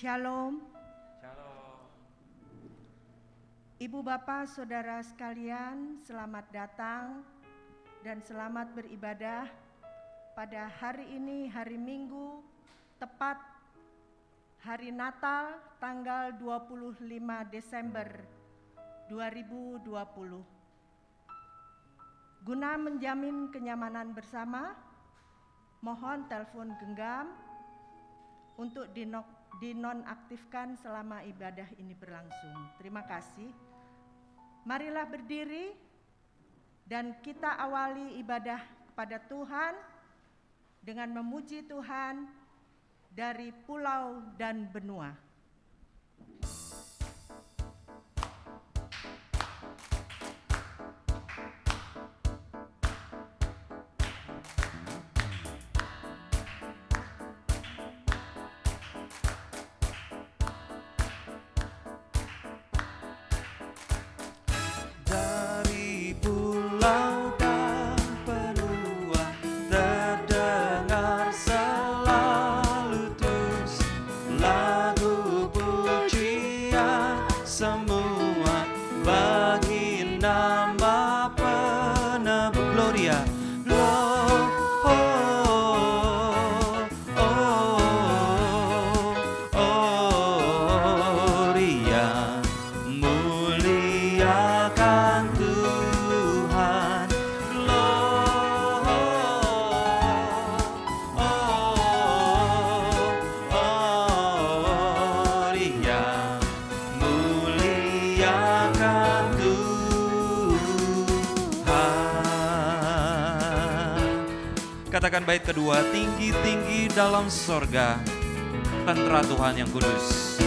Shalom. Shalom. Ibu Bapak Saudara sekalian, selamat datang dan selamat beribadah pada hari ini, hari Minggu, tepat hari Natal tanggal 25 Desember 2020. Guna menjamin kenyamanan bersama, mohon telepon genggam untuk dinonaktifkan selama ibadah ini berlangsung. Terima kasih. Marilah berdiri dan kita awali ibadah kepada Tuhan dengan memuji Tuhan dari pulau dan benua. Katakan bait kedua, tinggi-tinggi dalam sorga, tentara Tuhan yang kudus.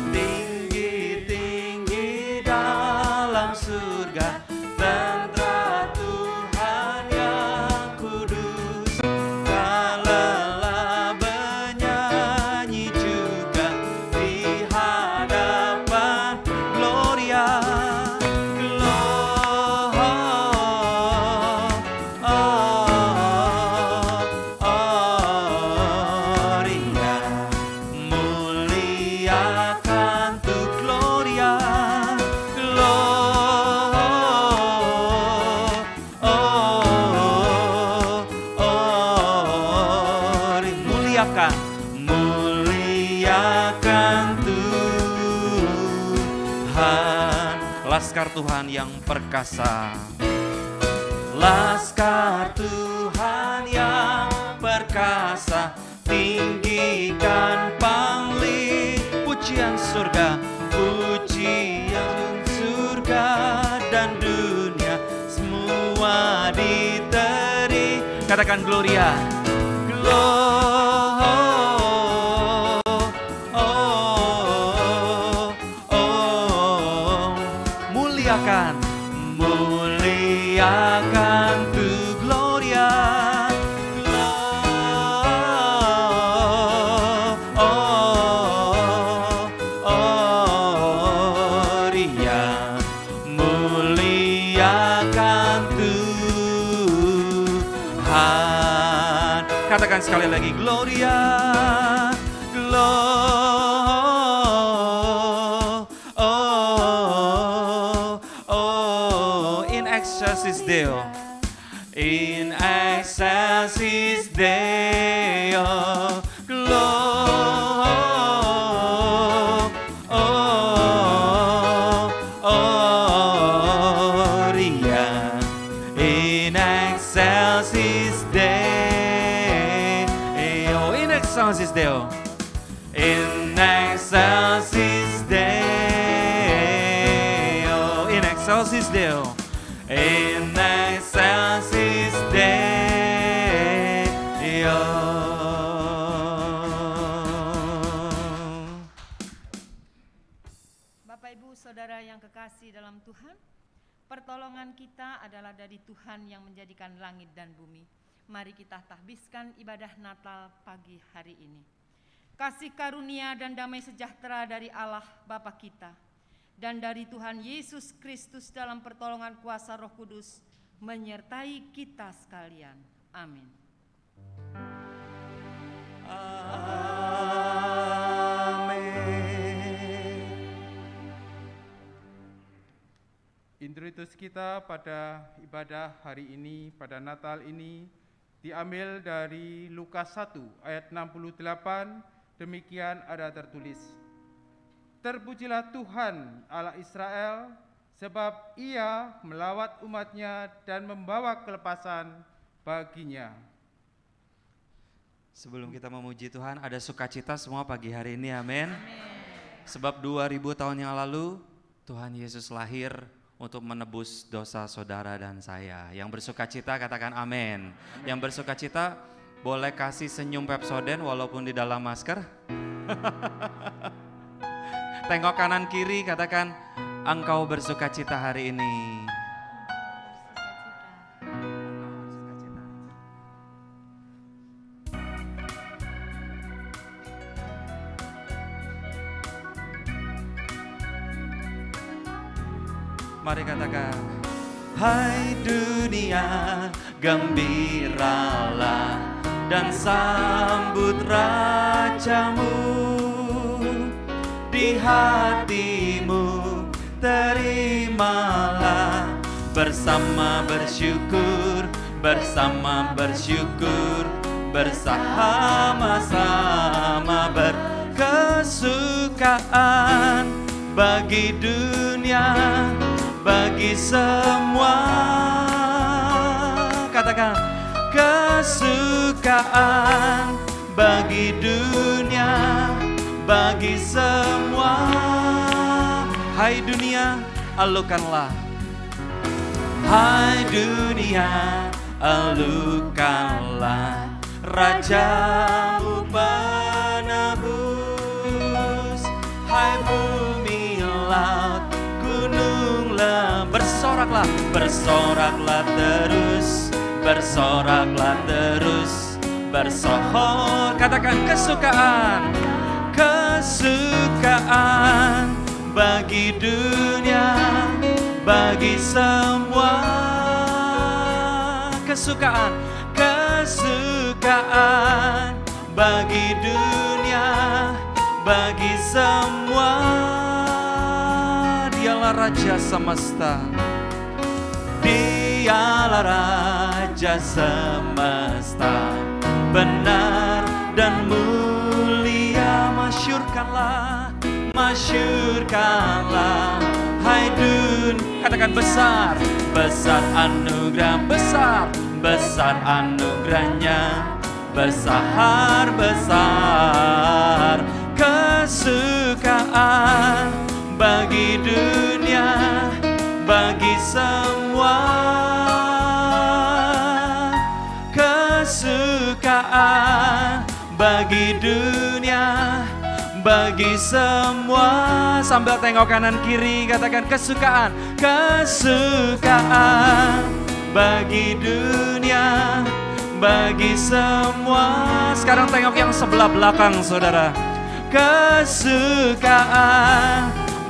Tinggi-tinggi dalam surga, tentara Tuhan yang kudus. Lelah bernyanyi juga di hadapan Gloria. Muliakan Tuhan, Laskar Tuhan yang perkasa. Laskar Tuhan yang perkasa, tinggikan pangling. Pujian surga, pujian surga dan dunia, semua diteri. Katakan Gloria. Muliakan tu Gloria. Gloria, muliakan Tuhan. Katakan sekali lagi, Gloria. Excelsis Deo, in excelsis Deo, Gloria, in excelsis Deo, in excelsis Deo, in excelsis Deo, in excelsis Deo. In excelsis Deo. Bapak Ibu Saudara yang kekasih dalam Tuhan, pertolongan kita adalah dari Tuhan yang menjadikan langit dan bumi. Mari kita tahbiskan ibadah Natal pagi hari ini. Kasih karunia dan damai sejahtera dari Allah Bapa kita dan dari Tuhan Yesus Kristus dalam pertolongan kuasa Roh Kudus menyertai kita sekalian. Amin. Amin. Spiritus kita pada ibadah hari ini, pada Natal ini, diambil dari Lukas 1 ayat 68, demikian ada tertulis. Terpujilah Tuhan Allah Israel, sebab Ia melawat umat-Nya dan membawa kelepasan baginya. Sebelum kita memuji Tuhan, ada sukacita semua pagi hari ini, amin. Sebab 2000 tahun yang lalu, Tuhan Yesus lahir untuk menebus dosa saudara dan saya. Yang bersukacita katakan amin. Yang bersukacita boleh kasih senyum Pepsodent walaupun di dalam masker. Tengok kanan kiri, katakan engkau bersukacita hari ini. Mari katakan, hai dunia, gembiralah dan sambut rajamu. Di hatimu terimalah bersama bersyukur, bersama-sama berkesukaan bagi dunia, bagi semua. Katakan kesukaan bagi dunia, bagi semua. Hai dunia, alukanlah. Hai dunia, alukanlah rajamu penebus. Hai bumi, laut, gununglah, bersoraklah, bersoraklah terus, bersoraklah terus, bersohor. Katakan kesukaan, kesukaan bagi dunia, bagi semua. Kesukaan, kesukaan bagi dunia, bagi semua. Dialah Raja semesta, Dialah Raja semesta, benar dan mulia. Masyurkanlah, masyurkanlah, hai dunia. Katakan besar, besar anugerah, besar, besar anugerahnya, besar, besar kesukaan bagi dunia, bagi semua. Kesukaan bagi dunia, bagi semua. Sambil tengok kanan kiri, katakan kesukaan, kesukaan bagi dunia, bagi semua. Sekarang tengok yang sebelah belakang saudara. Kesukaan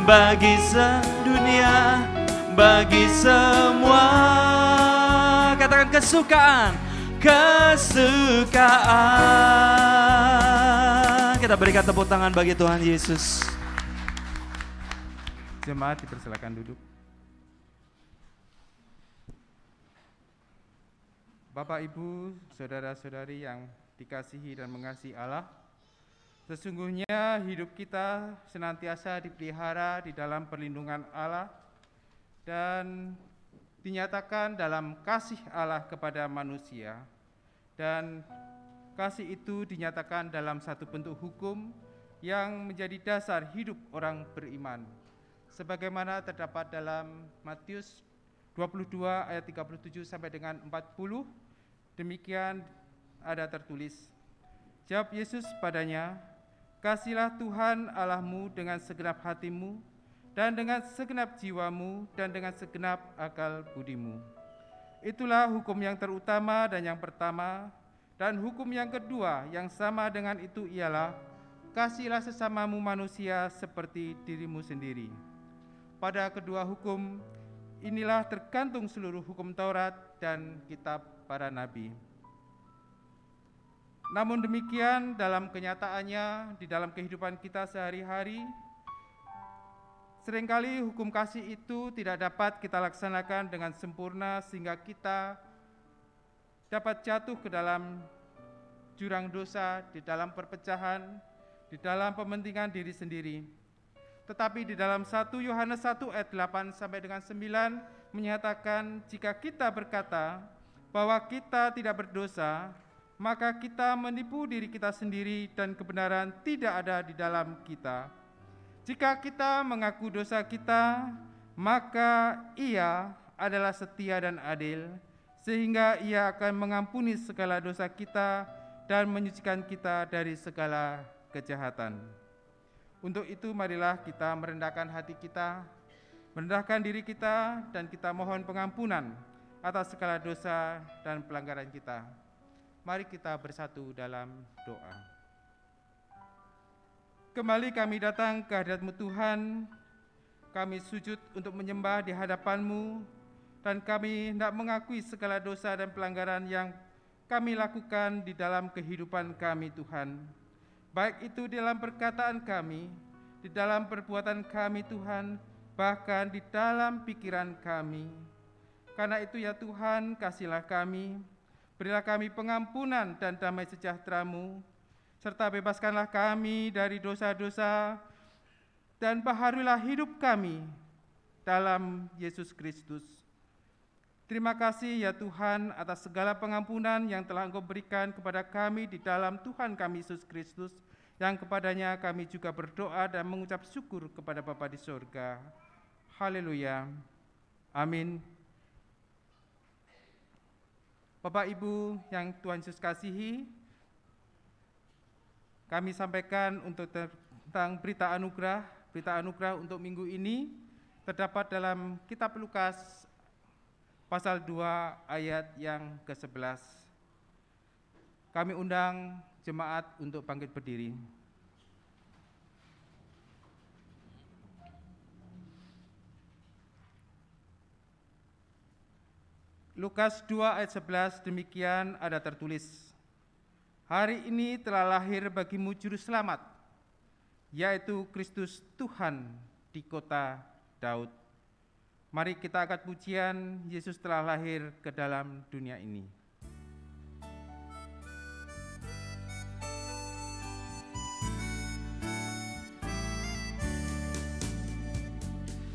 bagi sedunia, bagi semua. Katakan kesukaan, kesukaan. Kita berikan tepuk tangan bagi Tuhan Yesus. Jemaat dipersilakan duduk. Bapak, Ibu, saudara-saudari yang dikasihi dan mengasihi Allah, sesungguhnya hidup kita senantiasa dipelihara di dalam perlindungan Allah dan dinyatakan dalam kasih Allah kepada manusia, dan kasih itu dinyatakan dalam satu bentuk hukum yang menjadi dasar hidup orang beriman, sebagaimana terdapat dalam Matius 22 ayat 37 sampai dengan 40. Demikian ada tertulis. Jawab Yesus padanya, kasihlah Tuhan Allahmu dengan segenap hatimu, dan dengan segenap jiwamu, dan dengan segenap akal budimu. Itulah hukum yang terutama dan yang pertama. Dan hukum yang kedua yang sama dengan itu ialah, kasihlah sesamamu manusia seperti dirimu sendiri. Pada kedua hukum inilah tergantung seluruh hukum Taurat dan kitab para nabi. Namun demikian dalam kenyataannya, di dalam kehidupan kita sehari-hari, Seringkali hukum kasih itu tidak dapat kita laksanakan dengan sempurna sehingga kita dapat jatuh ke dalam jurang dosa, di dalam perpecahan, di dalam pementingan diri sendiri. Tetapi di dalam 1 Yohanes 1 ayat 8 sampai dengan 9 menyatakan jika kita berkata bahwa kita tidak berdosa, maka kita menipu diri kita sendiri dan kebenaran tidak ada di dalam kita. Jika kita mengaku dosa kita, maka Ia adalah setia dan adil, sehingga Ia akan mengampuni segala dosa kita dan menyucikan kita dari segala kejahatan. Untuk itu marilah kita merendahkan hati kita, merendahkan diri kita, dan kita mohon pengampunan atas segala dosa dan pelanggaran kita. Mari kita bersatu dalam doa. Kembali kami datang ke hadirat-Mu Tuhan, kami sujud untuk menyembah di hadapan-Mu, dan kami hendak mengakui segala dosa dan pelanggaran yang kami lakukan di dalam kehidupan kami Tuhan. Baik itu di dalam perkataan kami, di dalam perbuatan kami Tuhan, bahkan di dalam pikiran kami. Karena itu ya Tuhan, kasihlah kami, berilah kami pengampunan dan damai sejahtera-Mu, serta bebaskanlah kami dari dosa-dosa, dan baharulah hidup kami dalam Yesus Kristus. Terima kasih ya Tuhan atas segala pengampunan yang telah Engkau berikan kepada kami di dalam Tuhan kami Yesus Kristus, yang kepadanya kami juga berdoa dan mengucap syukur kepada Bapa di surga. Haleluya. Amin. Bapak Ibu yang Tuhan Yesus kasihi, kami sampaikan untuk tentang berita anugerah untuk minggu ini terdapat dalam Kitab Lukas pasal 2 ayat yang ke-11. Kami undang jemaat untuk bangkit berdiri. Lukas 2 ayat 11 demikian ada tertulis, hari ini telah lahir bagimu juru selamat, yaitu Kristus Tuhan di kota Daud. Mari kita angkat pujian, Yesus telah lahir ke dalam dunia ini.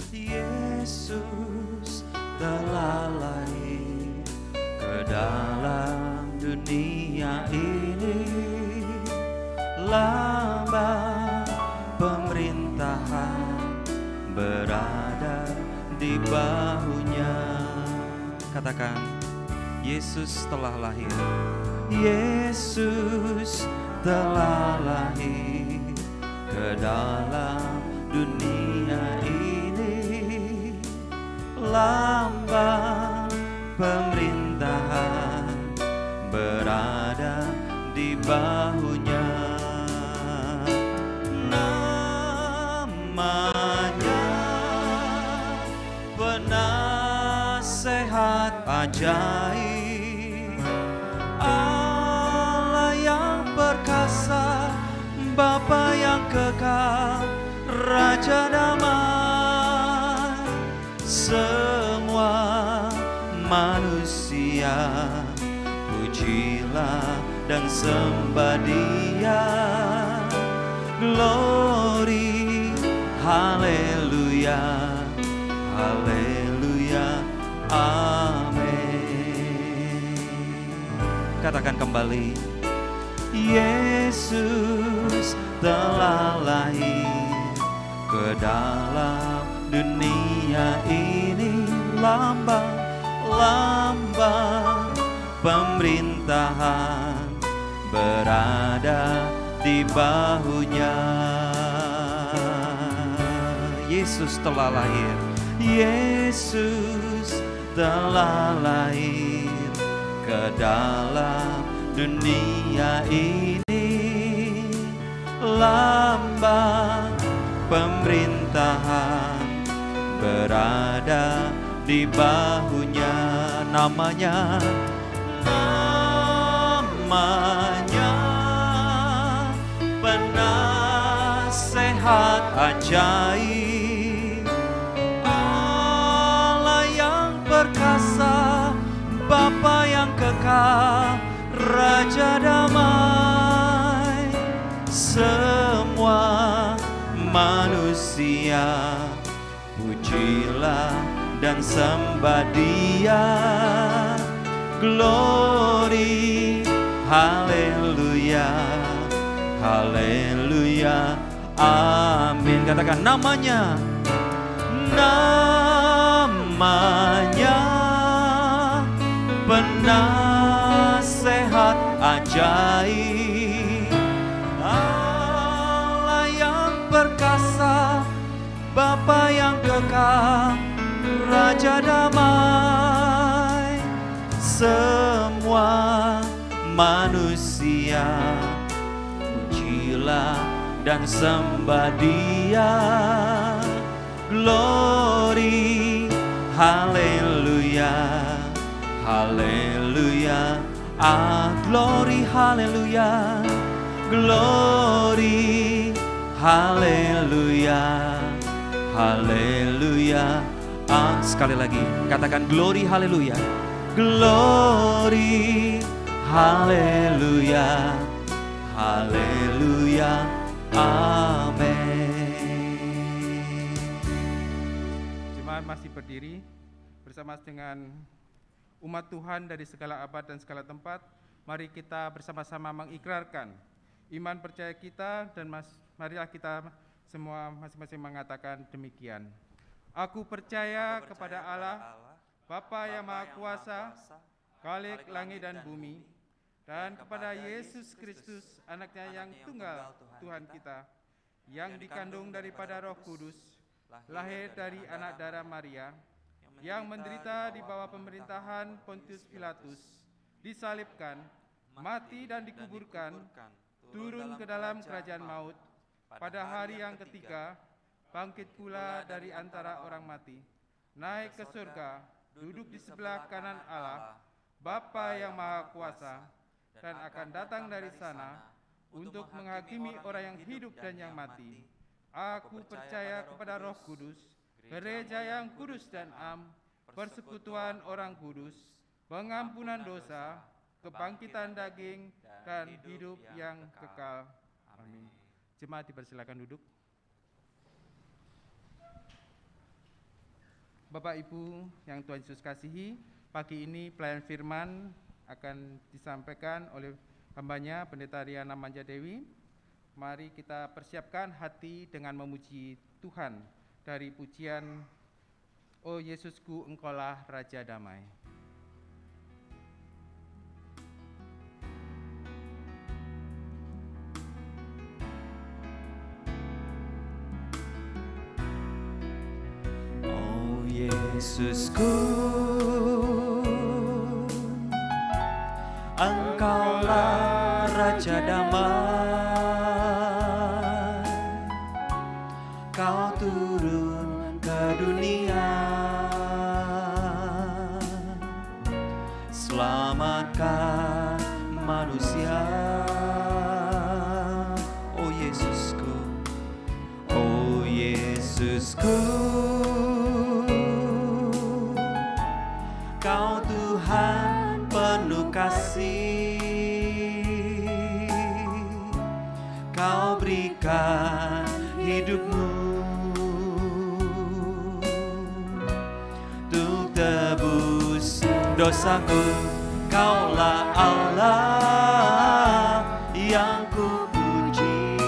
Yesus telah lahir ke dalam dunia ini, lambang pemerintahan berada di bahunya. Katakan, Yesus telah lahir. Yesus telah lahir ke dalam dunia ini, lambang pemerintahan berada di bahunya. Namanya penasehat ajaib, Allah yang perkasa, Bapa yang kekal, Raja damai. Semua manusia pujilah dan sembah Dia. Glory, haleluya, haleluya, amin. Katakan kembali, Yesus telah lahir ke dalam dunia ini, lambang pemerintahan berada di bahunya. Yesus telah lahir, Yesus telah lahir ke dalam dunia ini, lambang pemerintahan berada di bahunya. Namanya penasehat ajaib, Engkau Raja damai. Semua manusia pujilah dan sembah Dia. Glory, haleluya, haleluya, amin. Katakan namanya, namanya penasehat ajaib, Allah yang perkasa, Bapa yang kekal, Raja damai. Semua manusia pujilah dan sembah Dia. Glory, haleluya, haleluya, glory, haleluya, glory, haleluya, haleluya. Sekali lagi katakan glory, haleluya, glory, haleluya, haleluya, amin. Jemaat masih berdiri bersama dengan umat Tuhan dari segala abad dan segala tempat. Mari kita bersama-sama mengikrarkan iman percaya kita, dan marilah kita semua masing-masing mengatakan demikian. Aku percaya kepada Allah, Bapa yang Maha Kuasa, Khalik langit dan bumi, dan kepada Yesus Kristus, anaknya yang tunggal Tuhan kita, yang dikandung daripada Roh Kudus, lahir dari anak darah Maria, yang menderita di bawah pemerintahan Pontius Pilatus, disalibkan, mati dan dikuburkan, turun ke dalam kerajaan maut, pada hari yang ketiga, bangkit pula dari antara orang mati, naik ke surga, duduk di sebelah kanan Allah, Bapa yang Maha Kuasa, dan akan datang dari sana untuk menghakimi orang yang hidup dan yang mati. Aku percaya kepada Roh Kudus, gereja yang kudus dan am, persekutuan orang kudus, pengampunan dosa, kebangkitan daging, dan hidup yang kekal. Amin. Jemaat dipersilakan duduk. Bapak Ibu yang Tuhan Yesus kasihi, pagi ini pelayan firman akan disampaikan oleh hambanya Pendeta Riana Manjadewi. Mari kita persiapkan hati dengan memuji Tuhan dari pujian "O Yesusku, Engkaulah Raja Damai". Yesusku, Engkaulah Raja damai. Kau turun ke dunia, selamatkan manusia. Oh Yesusku, oh Yesusku, Kau Tuhan penuh kasih, Kau berikan hidupmu untuk tebus dosaku. Kaulah Allah yang ku puji,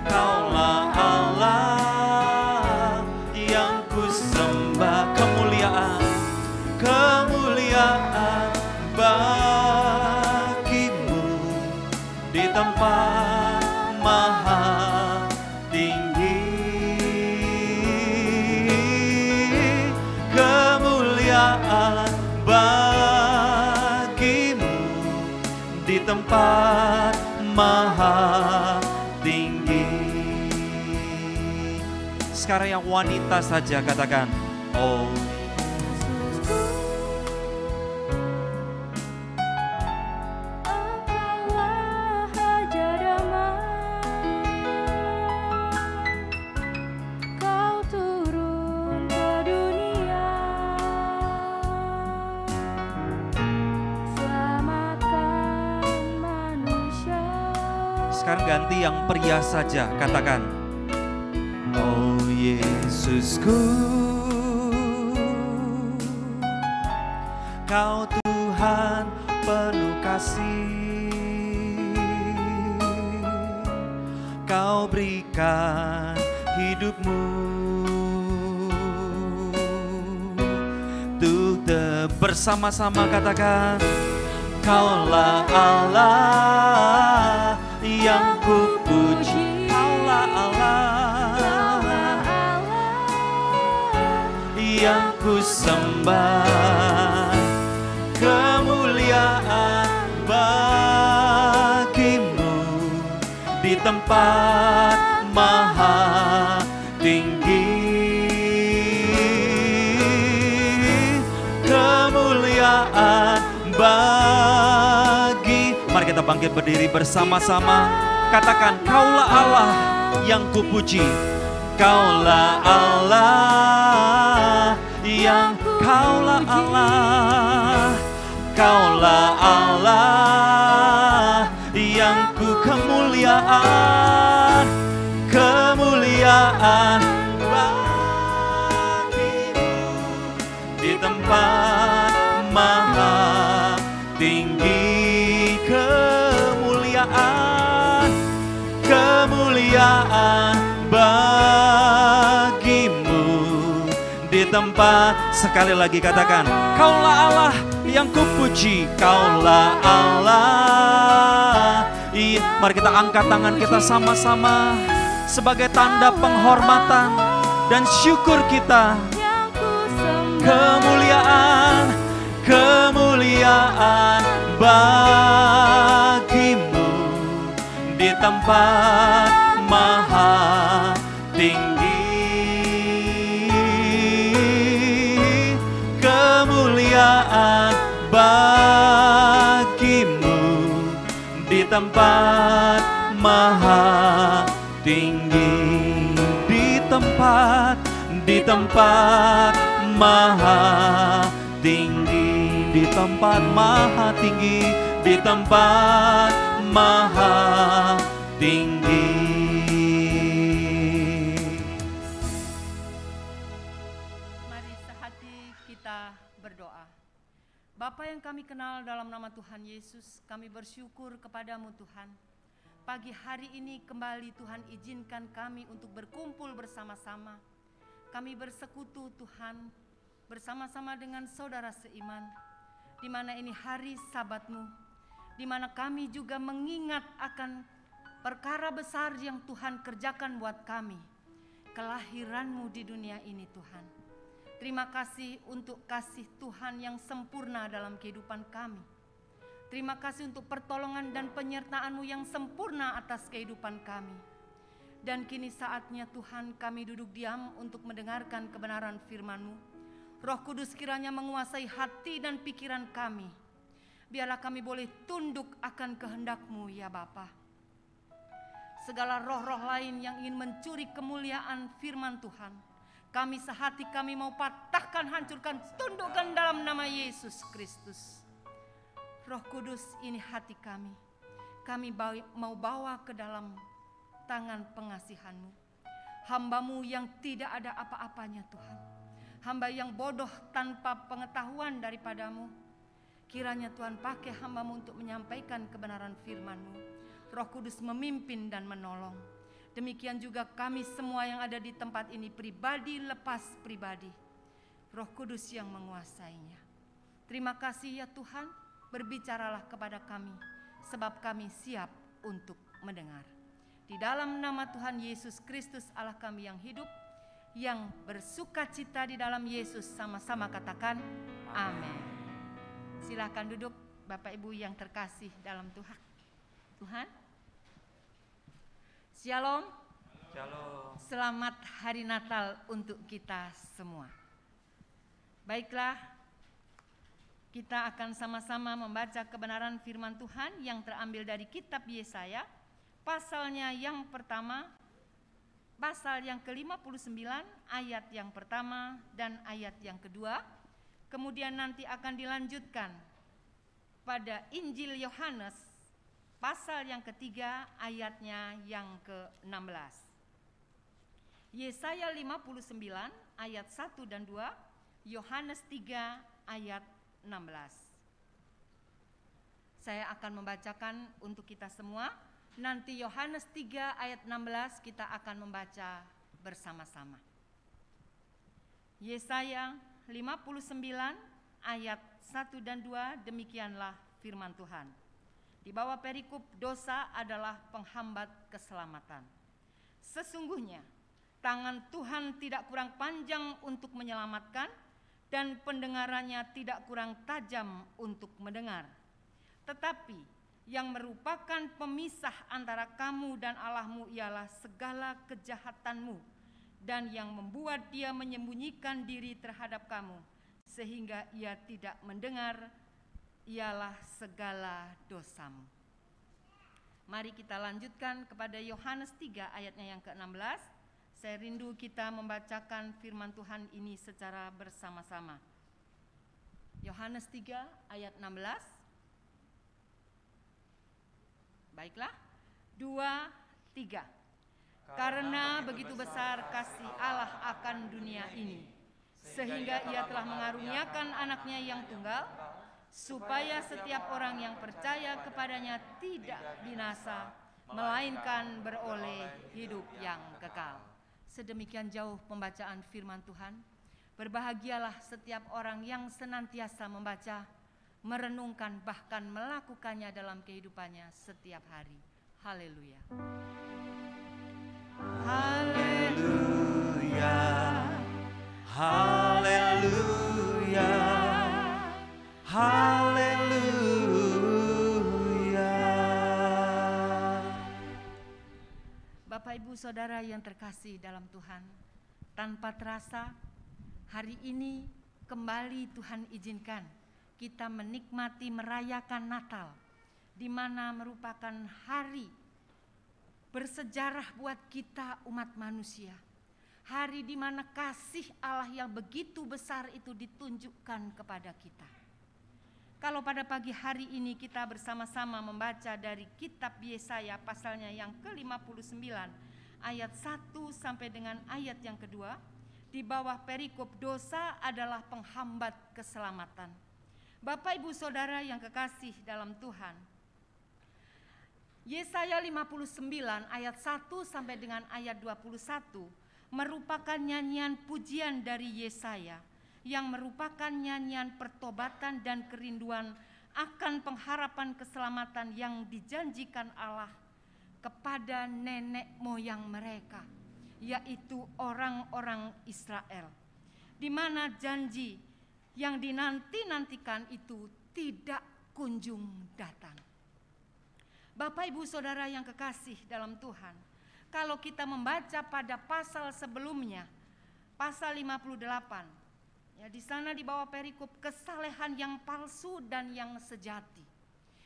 Kaulah Allah yang ku sembah. Kemuliaan bagimu di tempat maha tinggi. Kemuliaan bagimu di tempat maha tinggi. Sekarang yang wanita saja katakan, oh Sekarang ganti yang pria saja, katakan, oh Yesusku, Kau Tuhan penuh kasih, Kau berikan hidupmu untuk bersama-sama, katakan, Kaulah Allah yang kupuji, Kaulah Allah yang ku sembah, kemuliaan bagimu di tempat maha tinggi, kemuliaan bagi. Mari kita bangkit berdiri bersama-sama, katakan, Kaulah Allah yang kupuji, Kaulah Allah yang, Kaulah Allah, Kaulah Allah yang ku kemuliaan, kemuliaan bagimu di tempat maha tinggi, kemuliaan, kemuliaan bagimu di tempat. Sekali lagi katakan, Kaulah Allah yang kupuji, Kaulah Allah. Mari kita angkat tangan kita sama-sama sebagai tanda penghormatan dan syukur kita. Kemuliaan, kemuliaan bagimu di tempat maha tinggi, kemuliaan bagimu di tempat maha tinggi, di tempat maha tinggi, di tempat maha tinggi, di tempat maha tinggi. Mari sehati kita berdoa. Bapa yang kami kenal dalam nama Tuhan Yesus, kami bersyukur kepadamu Tuhan. Pagi hari ini kembali Tuhan izinkan kami untuk berkumpul bersama-sama. Kami bersekutu Tuhan bersama-sama dengan saudara seiman, di mana ini hari Sabat-Mu, di mana kami juga mengingat akan perkara besar yang Tuhan kerjakan buat kami, kelahiran-Mu di dunia ini Tuhan. Terima kasih untuk kasih Tuhan yang sempurna dalam kehidupan kami. Terima kasih untuk pertolongan dan penyertaan-Mu yang sempurna atas kehidupan kami. Dan kini saatnya Tuhan kami duduk diam untuk mendengarkan kebenaran firman-Mu. Roh Kudus kiranya menguasai hati dan pikiran kami. Biarlah kami boleh tunduk akan kehendak-Mu ya Bapa. Segala roh-roh lain yang ingin mencuri kemuliaan firman Tuhan, kami sehati kami mau patahkan, hancurkan, tundukkan dalam nama Yesus Kristus. Roh Kudus, ini hati kami. Kami mau bawa ke dalam tangan pengasihan-Mu. Hamba-Mu yang tidak ada apa-apanya Tuhan. Hamba yang bodoh tanpa pengetahuan daripada-Mu. Kiranya Tuhan pakai hamba-Mu untuk menyampaikan kebenaran firman-Mu. Roh Kudus memimpin dan menolong. Demikian juga kami semua yang ada di tempat ini, pribadi lepas pribadi. Roh Kudus yang menguasainya. Terima kasih ya Tuhan, berbicaralah kepada kami, sebab kami siap untuk mendengar. Di dalam nama Tuhan Yesus Kristus Allah kami yang hidup, yang bersuka cita di dalam Yesus, sama-sama katakan amin. Silakan duduk Bapak Ibu yang terkasih dalam Tuhan. Shalom. Shalom. Selamat Hari Natal untuk kita semua. Baiklah, kita akan sama-sama membaca kebenaran firman Tuhan yang terambil dari kitab Yesaya, pasalnya yang pertama, pasal yang ke-59, ayat yang pertama dan ayat yang kedua. Kemudian nanti akan dilanjutkan pada Injil Yohanes pasal yang ketiga ayatnya yang ke-16. Yesaya 59 ayat 1 dan 2, Yohanes 3 ayat 16. Saya akan membacakan untuk kita semua. Nanti Yohanes 3 ayat 16 kita akan membaca bersama-sama. Yesaya 59 ayat 1 dan 2, demikianlah firman Tuhan. Di bawah perikop dosa adalah penghambat keselamatan. Sesungguhnya tangan Tuhan tidak kurang panjang untuk menyelamatkan, dan pendengarannya tidak kurang tajam untuk mendengar. Tetapi yang merupakan pemisah antara kamu dan Allahmu ialah segala kejahatanmu, dan yang membuat dia menyembunyikan diri terhadap kamu sehingga ia tidak mendengar ialah segala dosamu. Mari kita lanjutkan kepada Yohanes 3 ayatnya yang ke-16. Saya rindu kita membacakan firman Tuhan ini secara bersama-sama. Yohanes 3 ayat 16. Baiklah, 2, 3. Karena begitu besar kasih Allah akan dunia ini, sehingga ia telah mengaruniakan anaknya yang tunggal, supaya setiap orang yang percaya kepadanya tidak binasa, melainkan beroleh hidup yang kekal. Sedemikian jauh pembacaan firman Tuhan. Berbahagialah setiap orang yang senantiasa membaca, merenungkan, bahkan melakukannya dalam kehidupannya setiap hari. Haleluya. Haleluya, haleluya, haleluya. Bapak Ibu Saudara yang terkasih dalam Tuhan, tanpa terasa hari ini kembali Tuhan izinkan kita menikmati merayakan Natal, di mana merupakan hari bersejarah buat kita umat manusia. Hari di mana kasih Allah yang begitu besar itu ditunjukkan kepada kita. Kalau pada pagi hari ini kita bersama-sama membaca dari kitab Yesaya pasalnya yang ke-59 ayat 1 sampai dengan ayat yang kedua, di bawah perikop dosa adalah penghambat keselamatan. Bapak Ibu Saudara yang kekasih dalam Tuhan, Yesaya 59 ayat 1 sampai dengan ayat 21 merupakan nyanyian pujian dari Yesaya yang merupakan nyanyian pertobatan dan kerinduan akan pengharapan keselamatan yang dijanjikan Allah kepada nenek moyang mereka, yaitu orang-orang Israel, di mana janji yang dinanti-nantikan itu tidak kunjung datang. Bapak Ibu Saudara yang kekasih dalam Tuhan, kalau kita membaca pada pasal sebelumnya, pasal 58, ya, di sana di bawah perikop kesalehan yang palsu dan yang sejati,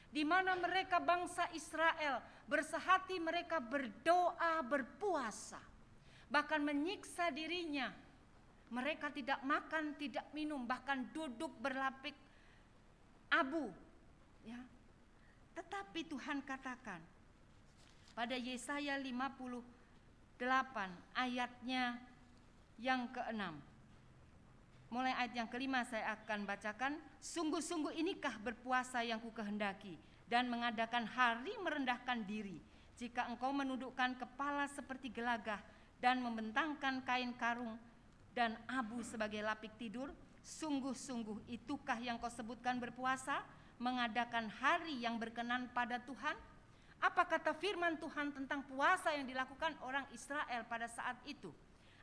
di mana mereka bangsa Israel bersehati mereka berdoa, berpuasa, bahkan menyiksa dirinya. Mereka tidak makan, tidak minum, bahkan duduk berlapik abu, ya. Tetapi Tuhan katakan pada Yesaya 58 ayatnya yang ke-6. Mulai ayat yang ke-5 saya akan bacakan. Sungguh-sungguh inikah berpuasa yang kukehendaki, dan mengadakan hari merendahkan diri, jika engkau menundukkan kepala seperti gelagah dan membentangkan kain karung dan abu sebagai lapik tidur. Sungguh-sungguh itukah yang kau sebutkan berpuasa, mengadakan hari yang berkenan pada Tuhan? Apa kata firman Tuhan tentang puasa yang dilakukan orang Israel pada saat itu?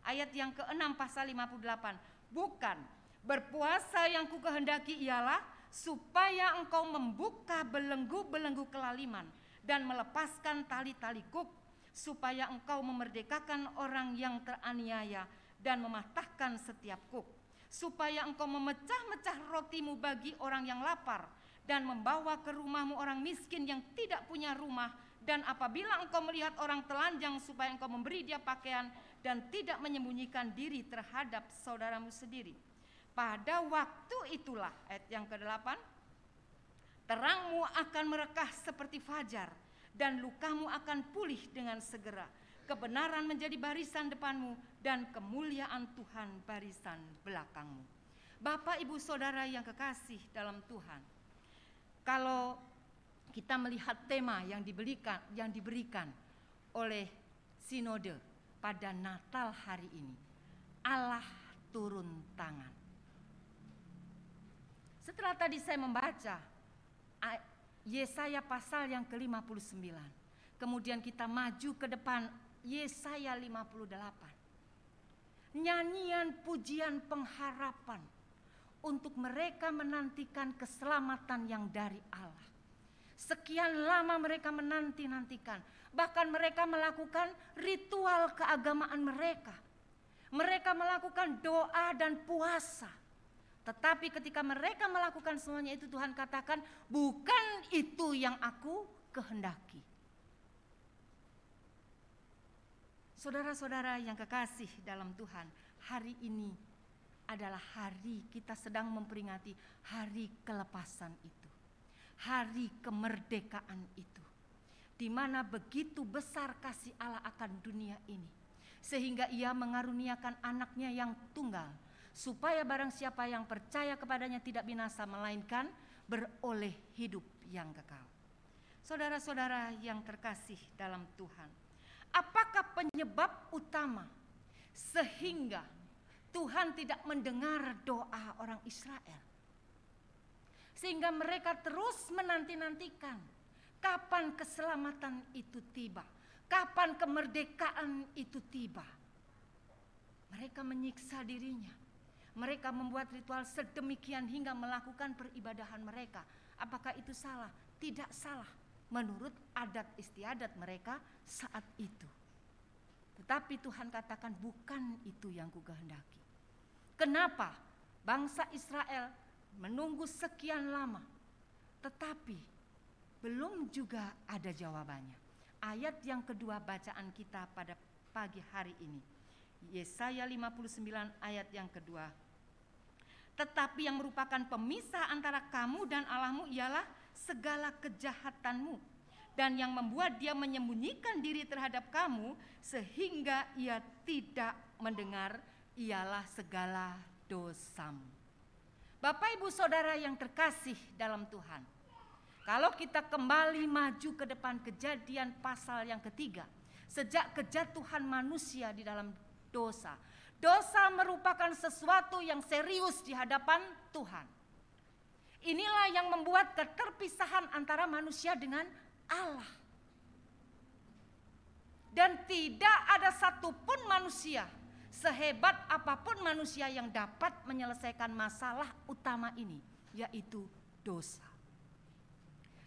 Ayat yang ke-6 pasal 58. Bukan, berpuasa yang kukehendaki ialah supaya engkau membuka belenggu-belenggu kelaliman dan melepaskan tali-tali kuk, supaya engkau memerdekakan orang yang teraniaya dan mematahkan setiap kuk, supaya engkau memecah-mecah rotimu bagi orang yang lapar, dan membawa ke rumahmu orang miskin yang tidak punya rumah. Dan apabila engkau melihat orang telanjang, supaya engkau memberi dia pakaian dan tidak menyembunyikan diri terhadap saudaramu sendiri. Pada waktu itulah, ayat yang ke-8, terangmu akan merekah seperti fajar dan lukamu akan pulih dengan segera. Kebenaran menjadi barisan depanmu dan kemuliaan Tuhan barisan belakangmu. Bapak, Ibu, Saudara yang kekasih dalam Tuhan, kalau kita melihat tema yang diberikan oleh sinode pada Natal hari ini, Allah turun tangan. Setelah tadi saya membaca Yesaya pasal yang ke-59, kemudian kita maju ke depan Yesaya 58. Nyanyian pujian pengharapan untuk mereka menantikan keselamatan yang dari Allah. Sekian lama mereka menanti-nantikan, bahkan mereka melakukan ritual keagamaan mereka. Mereka melakukan doa dan puasa. Tetapi ketika mereka melakukan semuanya itu, Tuhan katakan, bukan itu yang aku kehendaki. Saudara-saudara yang kekasih dalam Tuhan, hari ini adalah hari kita sedang memperingati hari kelepasan itu. Hari kemerdekaan itu. Di mana begitu besar kasih Allah akan dunia ini. Sehingga ia mengaruniakan anaknya yang tunggal, supaya barang siapa yang percaya kepadanya tidak binasa, melainkan beroleh hidup yang kekal. Saudara-saudara yang terkasih dalam Tuhan, apakah penyebab utama sehingga Tuhan tidak mendengar doa orang Israel? Sehingga mereka terus menanti-nantikan kapan keselamatan itu tiba, kapan kemerdekaan itu tiba. Mereka menyiksa dirinya. Mereka membuat ritual sedemikian hingga melakukan peribadahan mereka. Apakah itu salah? Tidak salah menurut adat istiadat mereka saat itu. Tetapi Tuhan katakan, bukan itu yang kukehendaki. Kenapa bangsa Israel menunggu sekian lama, tetapi belum juga ada jawabannya? Ayat yang kedua bacaan kita pada pagi hari ini, Yesaya 59 ayat yang kedua. Tetapi yang merupakan pemisah antara kamu dan Allahmu ialah segala kejahatanmu, dan yang membuat dia menyembunyikan diri terhadap kamu sehingga ia tidak mendengar ialah segala dosamu. Bapak, Ibu, Saudara yang terkasih dalam Tuhan, kalau kita kembali maju ke depan Kejadian pasal yang ketiga, sejak kejatuhan manusia di dalam dosa, dosa merupakan sesuatu yang serius di hadapan Tuhan. Inilah yang membuat keterpisahan antara manusia dengan Allah. Dan tidak ada satupun manusia, sehebat apapun manusia, yang dapat menyelesaikan masalah utama ini, yaitu dosa.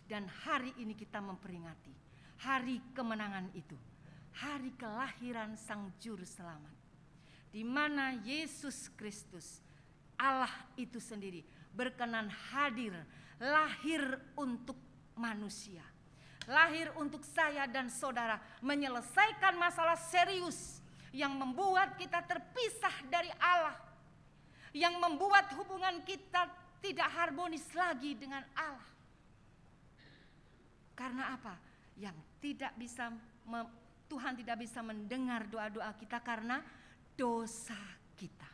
Dan hari ini kita memperingati hari kemenangan itu, hari kelahiran Sang Juru Selamat, di mana Yesus Kristus, Allah itu sendiri, berkenan hadir, lahir untuk manusia, lahir untuk saya dan saudara, menyelesaikan masalah serius yang membuat kita terpisah dari Allah, yang membuat hubungan kita tidak harmonis lagi dengan Allah. Karena apa? Yang tidak bisa, Tuhan tidak bisa mendengar doa-doa kita karena dosa kita.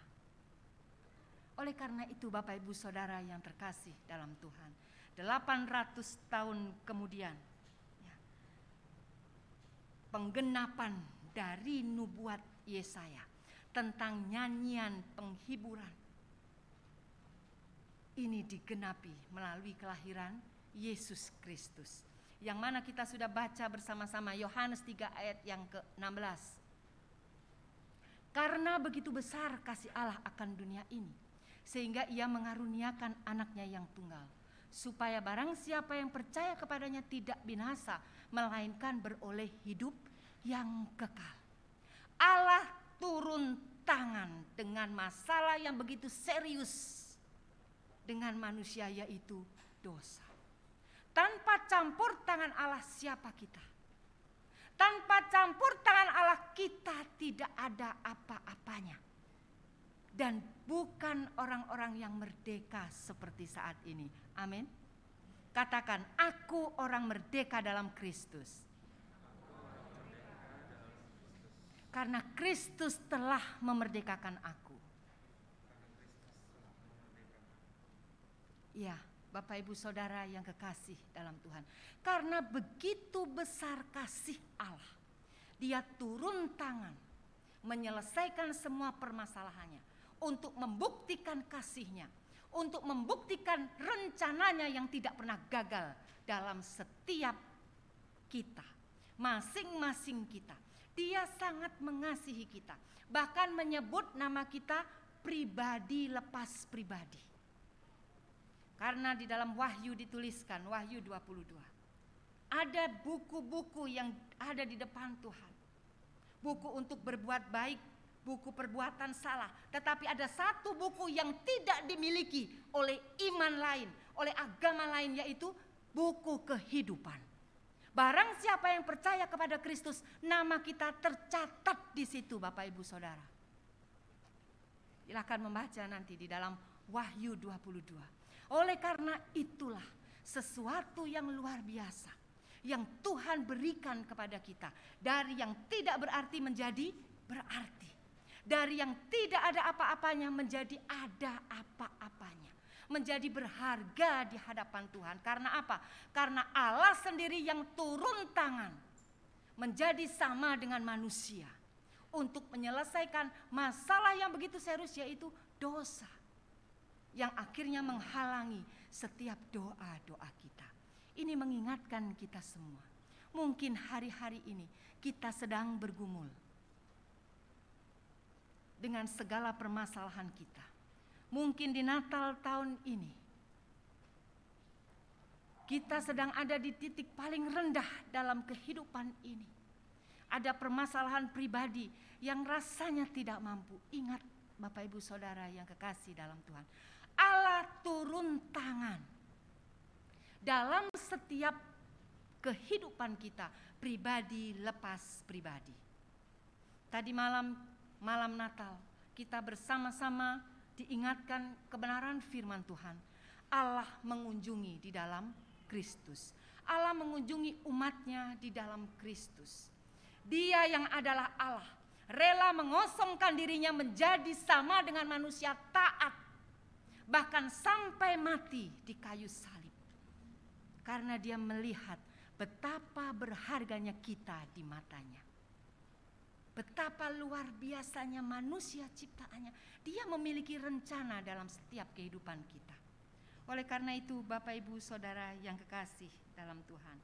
Oleh karena itu, Bapak, Ibu, Saudara yang terkasih dalam Tuhan, 800 tahun kemudian, ya, penggenapan dari nubuat Yesaya tentang nyanyian penghiburan ini digenapi melalui kelahiran Yesus Kristus, yang mana kita sudah baca bersama-sama Yohanes 3 ayat yang ke-16. Karena begitu besar kasih Allah akan dunia ini, sehingga ia mengaruniakan anaknya yang tunggal, supaya barang siapa yang percaya kepadanya tidak binasa, melainkan beroleh hidup yang kekal. Allah turun tangan dengan masalah yang begitu serius dengan manusia, yaitu dosa. Tanpa campur tangan Allah, siapa kita? Tanpa campur tangan Allah, kita tidak ada apa-apanya. Dan bukan orang-orang yang merdeka seperti saat ini. Amin. Katakan, aku orang merdeka dalam Kristus. Karena Kristus telah memerdekakan aku. Ya, Bapak Ibu Saudara yang kekasih dalam Tuhan. Karena begitu besar kasih Allah, Dia turun tangan menyelesaikan semua permasalahannya untuk membuktikan kasih-Nya, untuk membuktikan rencananya yang tidak pernah gagal dalam setiap kita, masing-masing kita. Dia sangat mengasihi kita, bahkan menyebut nama kita pribadi lepas pribadi. Karena di dalam Wahyu dituliskan, Wahyu 22, ada buku-buku yang ada di depan Tuhan. Buku untuk berbuat baik, buku perbuatan salah. Tetapi ada satu buku yang tidak dimiliki oleh iman lain, oleh agama lain, yaitu buku kehidupan. Barang siapa yang percaya kepada Kristus, nama kita tercatat di situ, Bapak Ibu Saudara. Silakan membaca nanti di dalam Wahyu 22. Oleh karena itulah sesuatu yang luar biasa yang Tuhan berikan kepada kita. Dari yang tidak berarti menjadi berarti. Dari yang tidak ada apa-apanya menjadi ada apa-apanya. Menjadi berharga di hadapan Tuhan. Karena apa? Karena Allah sendiri yang turun tangan menjadi sama dengan manusia untuk menyelesaikan masalah yang begitu serius, yaitu dosa, yang akhirnya menghalangi setiap doa-doa kita. Ini mengingatkan kita semua. Mungkin hari-hari ini kita sedang bergumul dengan segala permasalahan kita. Mungkin di Natal tahun ini kita sedang ada di titik paling rendah dalam kehidupan ini. Ada permasalahan pribadi yang rasanya tidak mampu. Ingat Bapak Ibu Saudara yang kekasih dalam Tuhan, Allah turun tangan dalam setiap kehidupan kita, pribadi lepas pribadi. Tadi malam Natal kita bersama-sama diingatkan kebenaran firman Tuhan. Allah mengunjungi di dalam Kristus. Allah mengunjungi umatnya di dalam Kristus. Dia yang adalah Allah, rela mengosongkan dirinya menjadi sama dengan manusia, taat, bahkan sampai mati di kayu salib. Karena dia melihat betapa berharganya kita di matanya. Betapa luar biasanya manusia ciptaannya. Dia memiliki rencana dalam setiap kehidupan kita. Oleh karena itu Bapak Ibu Saudara yang kekasih dalam Tuhan,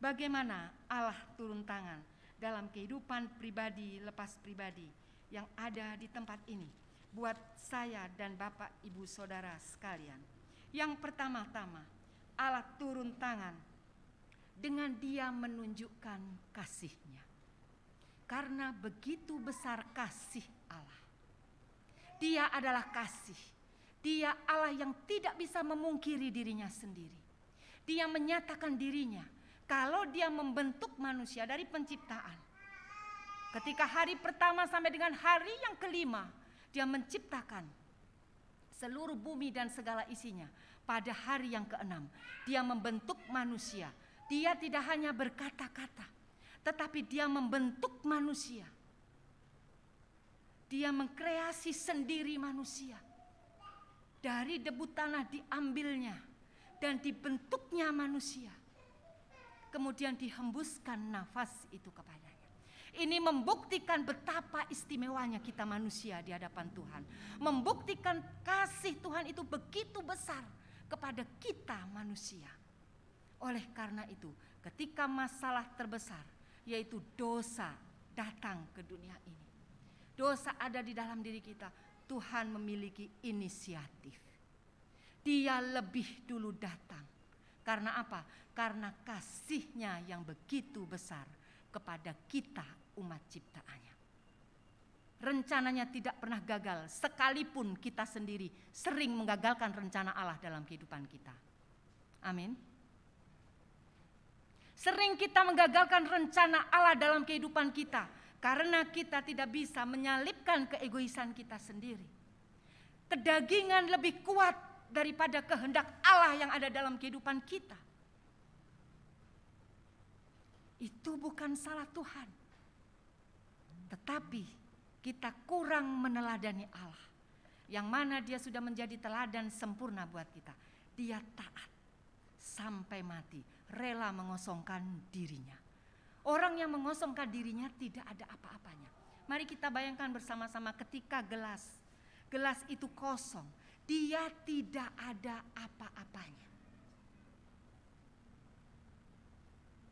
bagaimana Allah turun tangan dalam kehidupan pribadi lepas pribadi yang ada di tempat ini buat saya dan Bapak Ibu Saudara sekalian. Yang pertama-tama, Allah turun tangan dengan Dia menunjukkan kasih-Nya. Karena begitu besar kasih Allah. Dia adalah kasih. Dia Allah yang tidak bisa memungkiri dirinya sendiri. Dia menyatakan dirinya kalau Dia membentuk manusia dari penciptaan. Ketika hari pertama sampai dengan hari yang kelima, Dia menciptakan seluruh bumi dan segala isinya. Pada hari yang keenam, Dia membentuk manusia. Dia tidak hanya berkata-kata, tetapi Dia membentuk manusia. Dia mengkreasi sendiri manusia. Dari debu tanah diambilnya dan dibentuknya manusia. Kemudian dihembuskan nafas itu kepadanya. Ini membuktikan betapa istimewanya kita manusia di hadapan Tuhan. Membuktikan kasih Tuhan itu begitu besar kepada kita manusia. Oleh karena itu, ketika masalah terbesar, yaitu dosa, datang ke dunia ini. Dosa ada di dalam diri kita. Tuhan memiliki inisiatif. Dia lebih dulu datang. Karena apa? Karena kasih-Nya yang begitu besar kepada kita umat ciptaannya. Rencananya tidak pernah gagal, sekalipun kita sendiri sering menggagalkan rencana Allah dalam kehidupan kita. Amin. Sering kita menggagalkan rencana Allah dalam kehidupan kita karena kita tidak bisa menyalipkan keegoisan kita sendiri. Kedagingan lebih kuat daripada kehendak Allah yang ada dalam kehidupan kita. Itu bukan salah Tuhan. Tetapi kita kurang meneladani Allah, yang mana dia sudah menjadi teladan sempurna buat kita. Dia taat sampai mati, rela mengosongkan dirinya. Orang yang mengosongkan dirinya tidak ada apa-apanya. Mari kita bayangkan bersama-sama ketika gelas itu kosong, dia tidak ada apa-apanya.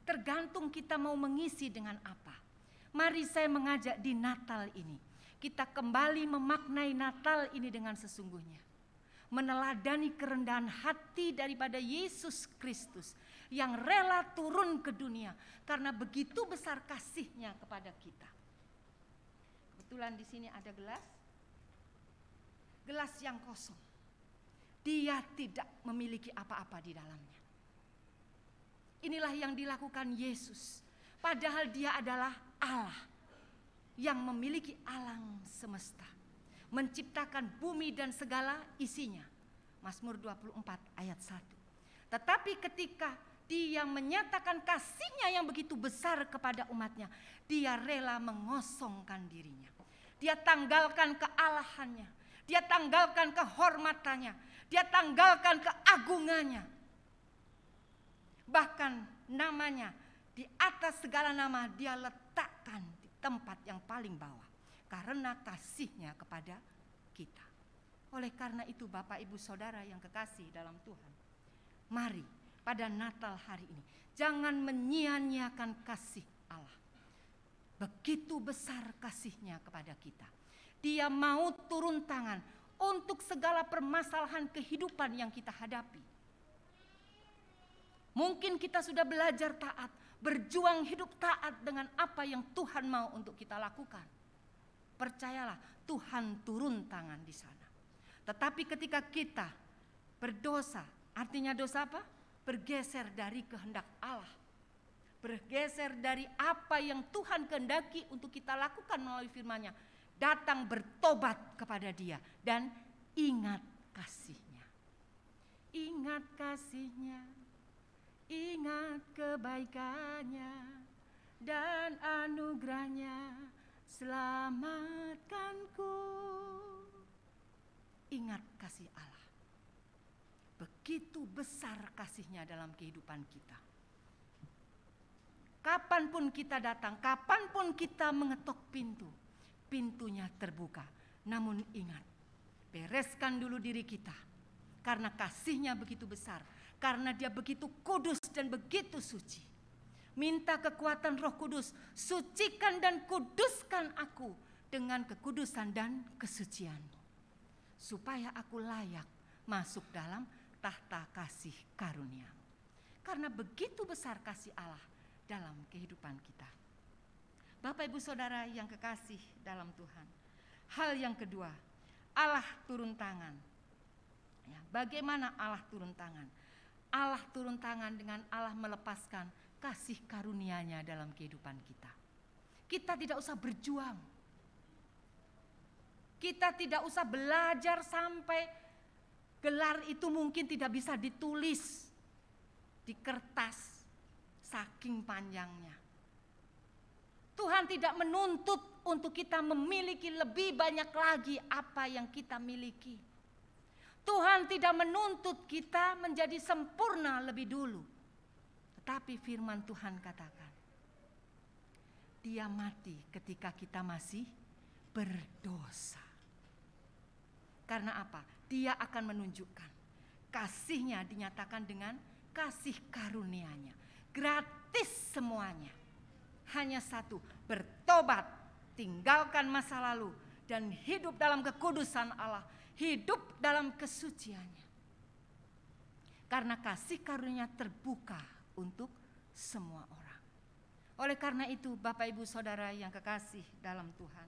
Tergantung kita mau mengisi dengan apa. Mari saya mengajak di Natal ini, kita kembali memaknai Natal ini dengan sesungguhnya. Meneladani kerendahan hati daripada Yesus Kristus yang rela turun ke dunia karena begitu besar kasih-Nya kepada kita. Kebetulan di sini ada gelas yang kosong. Dia tidak memiliki apa-apa di dalamnya. Inilah yang dilakukan Yesus. Padahal dia adalah Allah yang memiliki alam semesta. Menciptakan bumi dan segala isinya. Mazmur 24 ayat 1. Tetapi ketika dia menyatakan kasih-Nya yang begitu besar kepada umatnya, dia rela mengosongkan dirinya. Dia tanggalkan kealahannya. Dia tanggalkan kehormatannya. Dia tanggalkan keagungannya. Bahkan namanya di atas segala nama dia letakkan di tempat yang paling bawah. Karena kasih-Nya kepada kita. Oleh karena itu Bapak Ibu Saudara yang kekasih dalam Tuhan. Mari pada Natal hari ini jangan menyia-nyiakan kasih Allah. Begitu besar kasih-Nya kepada kita. Dia mau turun tangan untuk segala permasalahan kehidupan yang kita hadapi. Mungkin kita sudah belajar taat, berjuang hidup taat dengan apa yang Tuhan mau untuk kita lakukan. Percayalah, Tuhan turun tangan di sana. Tetapi ketika kita berdosa, artinya dosa apa? Bergeser dari kehendak Allah. Bergeser dari apa yang Tuhan kehendaki untuk kita lakukan melalui firman-Nya. Datang bertobat kepada Dia dan ingat kasih-Nya. Ingat kasih-Nya. Ingat kebaikan-Nya dan anugerah-Nya, selamatkanku. Ingat kasih Allah. Begitu besar kasih-Nya dalam kehidupan kita. Kapanpun kita datang, kapanpun kita mengetok pintu, pintunya terbuka. Namun ingat, bereskan dulu diri kita. Karena kasih-Nya begitu besar. Karena Dia begitu kudus dan begitu suci. Minta kekuatan Roh Kudus, sucikan dan kuduskan aku dengan kekudusan dan kesucian-Mu. Supaya aku layak masuk dalam tahta kasih karunia. Karena begitu besar kasih Allah dalam kehidupan kita. Bapak Ibu Saudara yang kekasih dalam Tuhan. Hal yang kedua, Allah turun tangan. Ya, bagaimana Allah turun tangan? Allah turun tangan dengan Allah melepaskan kasih karunia-Nya dalam kehidupan kita. Kita tidak usah berjuang. Kita tidak usah belajar sampai gelar itu mungkin tidak bisa ditulis di kertas saking panjangnya. Tuhan tidak menuntut untuk kita memiliki lebih banyak lagi apa yang kita miliki. Tuhan tidak menuntut kita menjadi sempurna lebih dulu. Tetapi firman Tuhan katakan, Dia mati ketika kita masih berdosa. Karena apa? Dia akan menunjukkan kasih-Nya dinyatakan dengan kasih karunia-Nya. Gratis semuanya. Hanya satu, bertobat, tinggalkan masa lalu dan hidup dalam kekudusan Allah. Hidup dalam kesuciannya. Karena kasih karunia terbuka untuk semua orang. Oleh karena itu Bapak Ibu Saudara yang kekasih dalam Tuhan.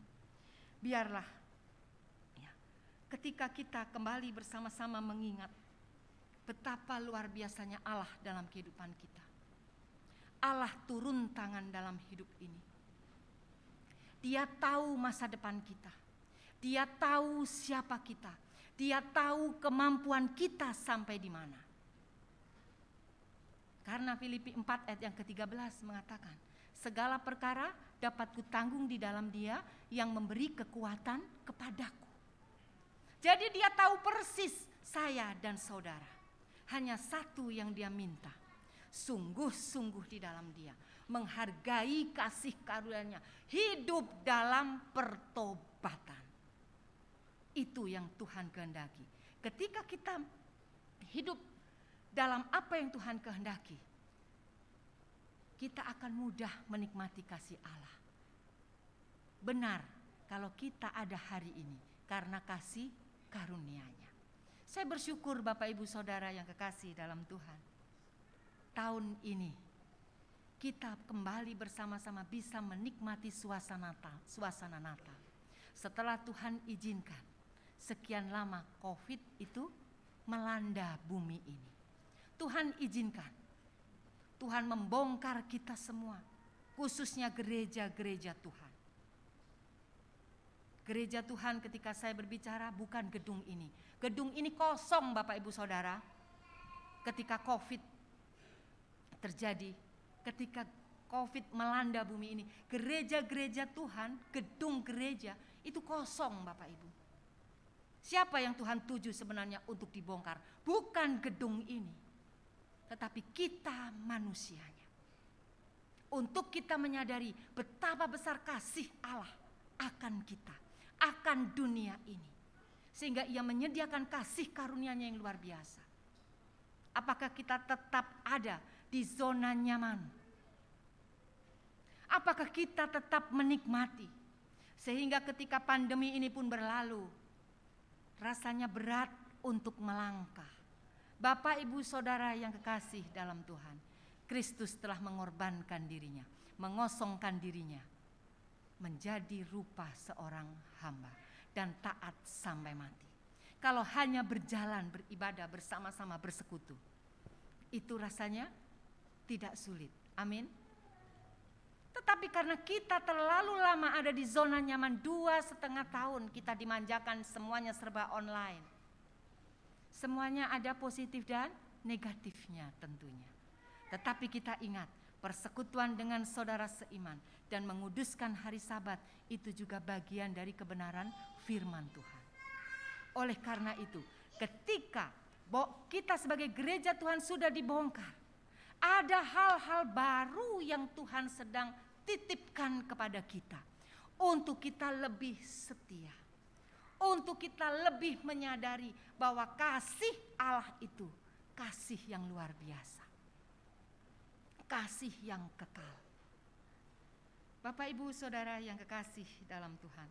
Biarlah ya, ketika kita kembali bersama-sama mengingat betapa luar biasanya Allah dalam kehidupan kita. Allah turun tangan dalam hidup ini. Dia tahu masa depan kita. Dia tahu siapa kita. Dia tahu kemampuan kita sampai di mana. Karena Filipi 4 ayat yang ke-13 mengatakan, segala perkara dapat kutanggung di dalam Dia yang memberi kekuatan kepadaku. Jadi dia tahu persis saya dan saudara. Hanya satu yang dia minta, sungguh-sungguh di dalam Dia, menghargai kasih karunia-Nya, hidup dalam pertobatan. Itu yang Tuhan kehendaki. Ketika kita hidup dalam apa yang Tuhan kehendaki, kita akan mudah menikmati kasih Allah. Benar kalau kita ada hari ini karena kasih karunia-Nya. Saya bersyukur Bapak Ibu Saudara yang kekasih dalam Tuhan. Tahun ini kita kembali bersama-sama bisa menikmati suasana Natal. Setelah Tuhan izinkan sekian lama COVID itu melanda bumi ini. Tuhan izinkan, Tuhan membongkar kita semua, khususnya gereja-gereja Tuhan. Gereja Tuhan ketika saya berbicara bukan gedung ini. Gedung ini kosong Bapak Ibu Saudara. Ketika COVID terjadi, ketika COVID melanda bumi ini, gereja-gereja Tuhan, gedung gereja itu kosong Bapak Ibu. Siapa yang Tuhan tuju sebenarnya untuk dibongkar? Bukan gedung ini, tetapi kita manusianya. Untuk kita menyadari betapa besar kasih Allah akan kita, akan dunia ini. Sehingga Ia menyediakan kasih karunia-Nya yang luar biasa. Apakah kita tetap ada di zona nyaman? Apakah kita tetap menikmati? Sehingga ketika pandemi ini pun berlalu, rasanya berat untuk melangkah. Bapak, Ibu, Saudara yang kekasih dalam Tuhan, Kristus telah mengorbankan dirinya, mengosongkan dirinya, menjadi rupa seorang hamba dan taat sampai mati. Kalau hanya berjalan beribadah bersama-sama bersekutu, itu rasanya tidak sulit. Amin. Tetapi karena kita terlalu lama ada di zona nyaman, 2,5 tahun kita dimanjakan, semuanya serba online. Semuanya ada positif dan negatifnya tentunya. Tetapi kita ingat, persekutuan dengan saudara seiman dan menguduskan hari Sabat itu juga bagian dari kebenaran firman Tuhan. Oleh karena itu, ketika kita sebagai gereja Tuhan sudah dibongkar, ada hal-hal baru yang Tuhan sedang titipkan kepada kita untuk kita lebih setia, untuk kita lebih menyadari bahwa kasih Allah itu kasih yang luar biasa, kasih yang kekal. Bapak, Ibu, Saudara yang kekasih dalam Tuhan,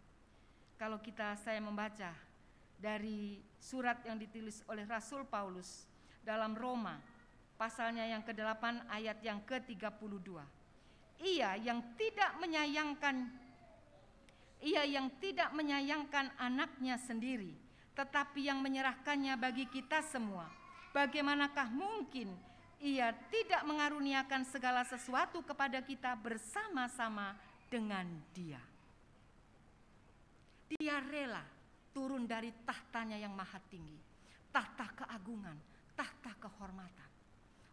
kalau saya membaca dari surat yang ditulis oleh Rasul Paulus dalam Roma pasalnya yang ke-8 ayat yang ke-32. Ia yang tidak menyayangkan anaknya sendiri, tetapi yang menyerahkannya bagi kita semua. Bagaimanakah mungkin Ia tidak mengaruniakan segala sesuatu kepada kita bersama-sama dengan Dia. Dia rela turun dari tahtanya yang maha tinggi, tahta keagungan, tahta kehormatan,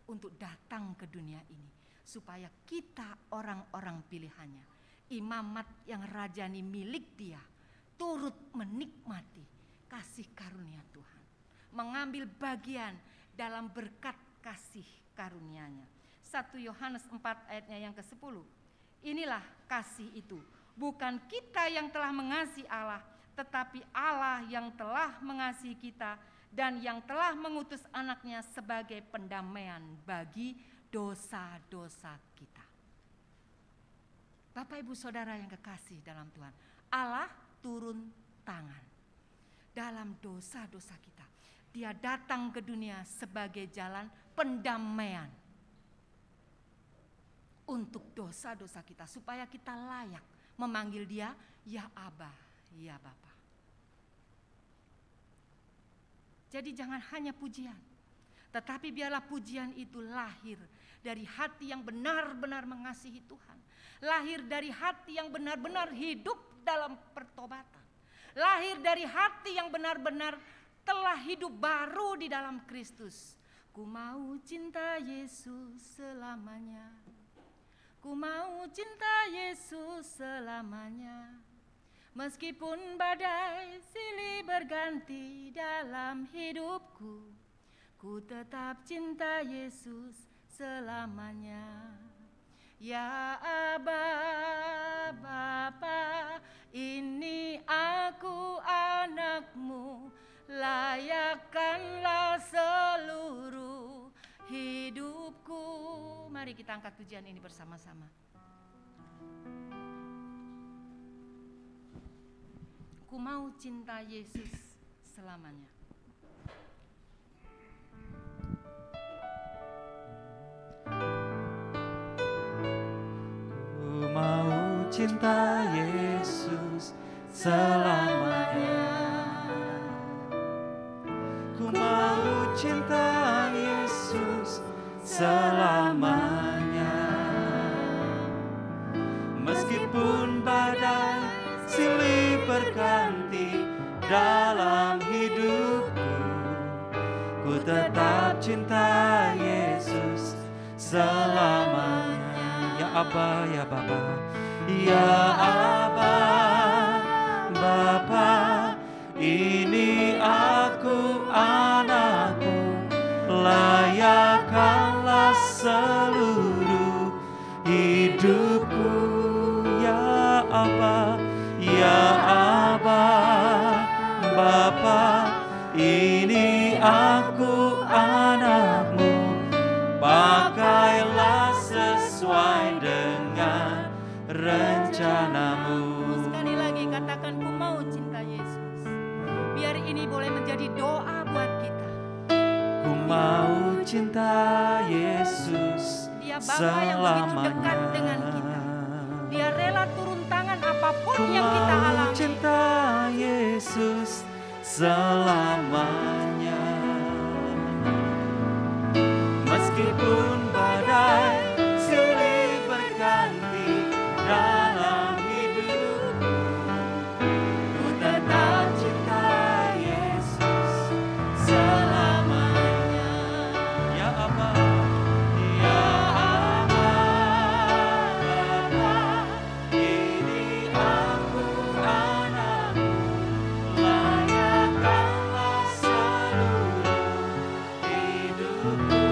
untuk datang ke dunia ini, supaya kita orang-orang pilihannya, imamat yang rajani milik Dia, turut menikmati kasih karunia Tuhan, mengambil bagian dalam berkat kasih karunia-Nya. 1 Yohanes 4 ayatnya yang ke-10. Inilah kasih itu, bukan kita yang telah mengasihi Allah, tetapi Allah yang telah mengasihi kita dan yang telah mengutus anaknya sebagai pendamaian bagi dosa-dosa kita. Bapak, Ibu, Saudara yang kekasih dalam Tuhan, Allah turun tangan dalam dosa-dosa kita. Dia datang ke dunia sebagai jalan pendamaian untuk dosa-dosa kita, supaya kita layak memanggil Dia ya Aba, ya Bapa. Jadi jangan hanya pujian, tetapi biarlah pujian itu lahir dari hati yang benar-benar mengasihi Tuhan, lahir dari hati yang benar-benar hidup dalam pertobatan, lahir dari hati yang benar-benar telah hidup baru di dalam Kristus. Ku mau cinta Yesus selamanya, Ku mau cinta Yesus selamanya. Meskipun badai silih berganti dalam hidupku, ku tetap cinta Yesus selamanya. Ya Aba, Bapa, ini aku anakmu, layakkanlah seluruh hidupku. Mari kita angkat pujian ini bersama-sama. Ku mau cinta Yesus selamanya. Ku mau cinta Yesus selamanya. Ku mau cinta Yesus selamanya. Meskipun badai silih berganti dalam hidupku, ku tetap cinta Yesus selamanya. Ya Aba, ya Bapa, ya Aba, Bapa, ini aku anakku, layakkanlah seluruh hidupku. Ya Aba, ya Aba, Bapa, ini aku anakmu, pakailah sesuai dengan rencanamu. Sekali lagi katakan, ku mau cinta Yesus. Biar ini boleh menjadi doa buat kita. Ku mau cinta Yesus Dia Bapa yang begitu dekat dengan kita. Dia rela turun tangan apapun yang kita alami. Ku mau cinta Yesus selamanya. Meskipun badai silih berganti dalam hidupku, ku tetap cinta Yesus selamanya. Ya Aba, ya Aba, Bapa, ini aku anakmu, layakkanlah seluruh hidupku.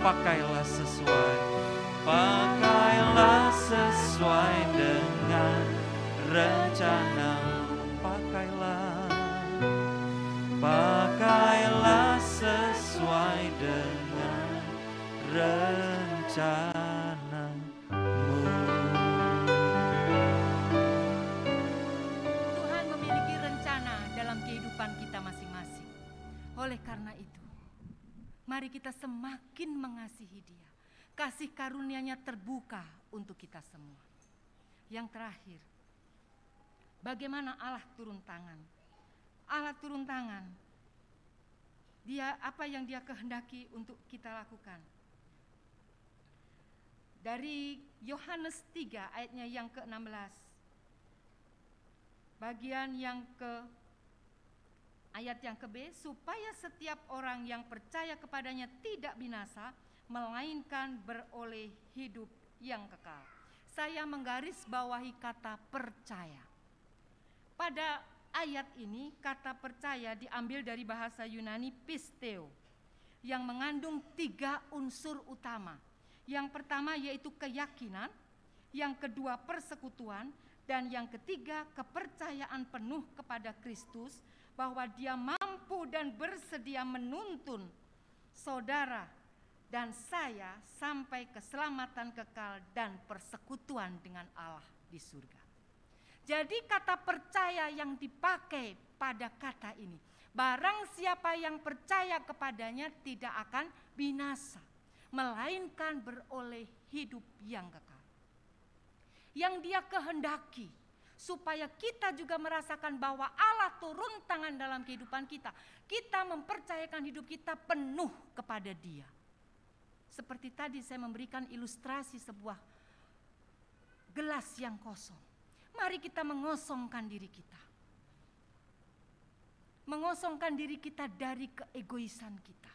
Pakailah sesuai dengan rencanamu. Pakailah sesuai dengan rencanamu. Tuhan memiliki rencana dalam kehidupan kita masing-masing. Oleh karena itu, mari kita semakin mengasihi Dia. Kasih karunia-Nya terbuka untuk kita semua. Yang terakhir, bagaimana Allah turun tangan? Allah turun tangan. Dia apa yang Dia kehendaki untuk kita lakukan? Dari Yohanes 3 ayatnya yang ke-16. Bagian yang ayat yang ke-B, supaya setiap orang yang percaya kepadanya tidak binasa, melainkan beroleh hidup yang kekal. Saya menggarisbawahi kata percaya. Pada ayat ini kata percaya diambil dari bahasa Yunani pisteo, yang mengandung 3 unsur utama. Yang pertama yaitu keyakinan, yang kedua persekutuan, dan yang ketiga kepercayaan penuh kepada Kristus, bahwa Dia mampu dan bersedia menuntun saudara dan saya sampai keselamatan kekal dan persekutuan dengan Allah di surga. Jadi kata percaya yang dipakai pada kata ini, barang siapa yang percaya kepadanya tidak akan binasa, melainkan beroleh hidup yang kekal. Yang Dia kehendaki supaya kita juga merasakan bahwa Allah turun tangan dalam kehidupan kita. Kita mempercayakan hidup kita penuh kepada Dia. Seperti tadi saya memberikan ilustrasi sebuah gelas yang kosong. Mari kita mengosongkan diri kita. Mengosongkan diri kita dari keegoisan kita,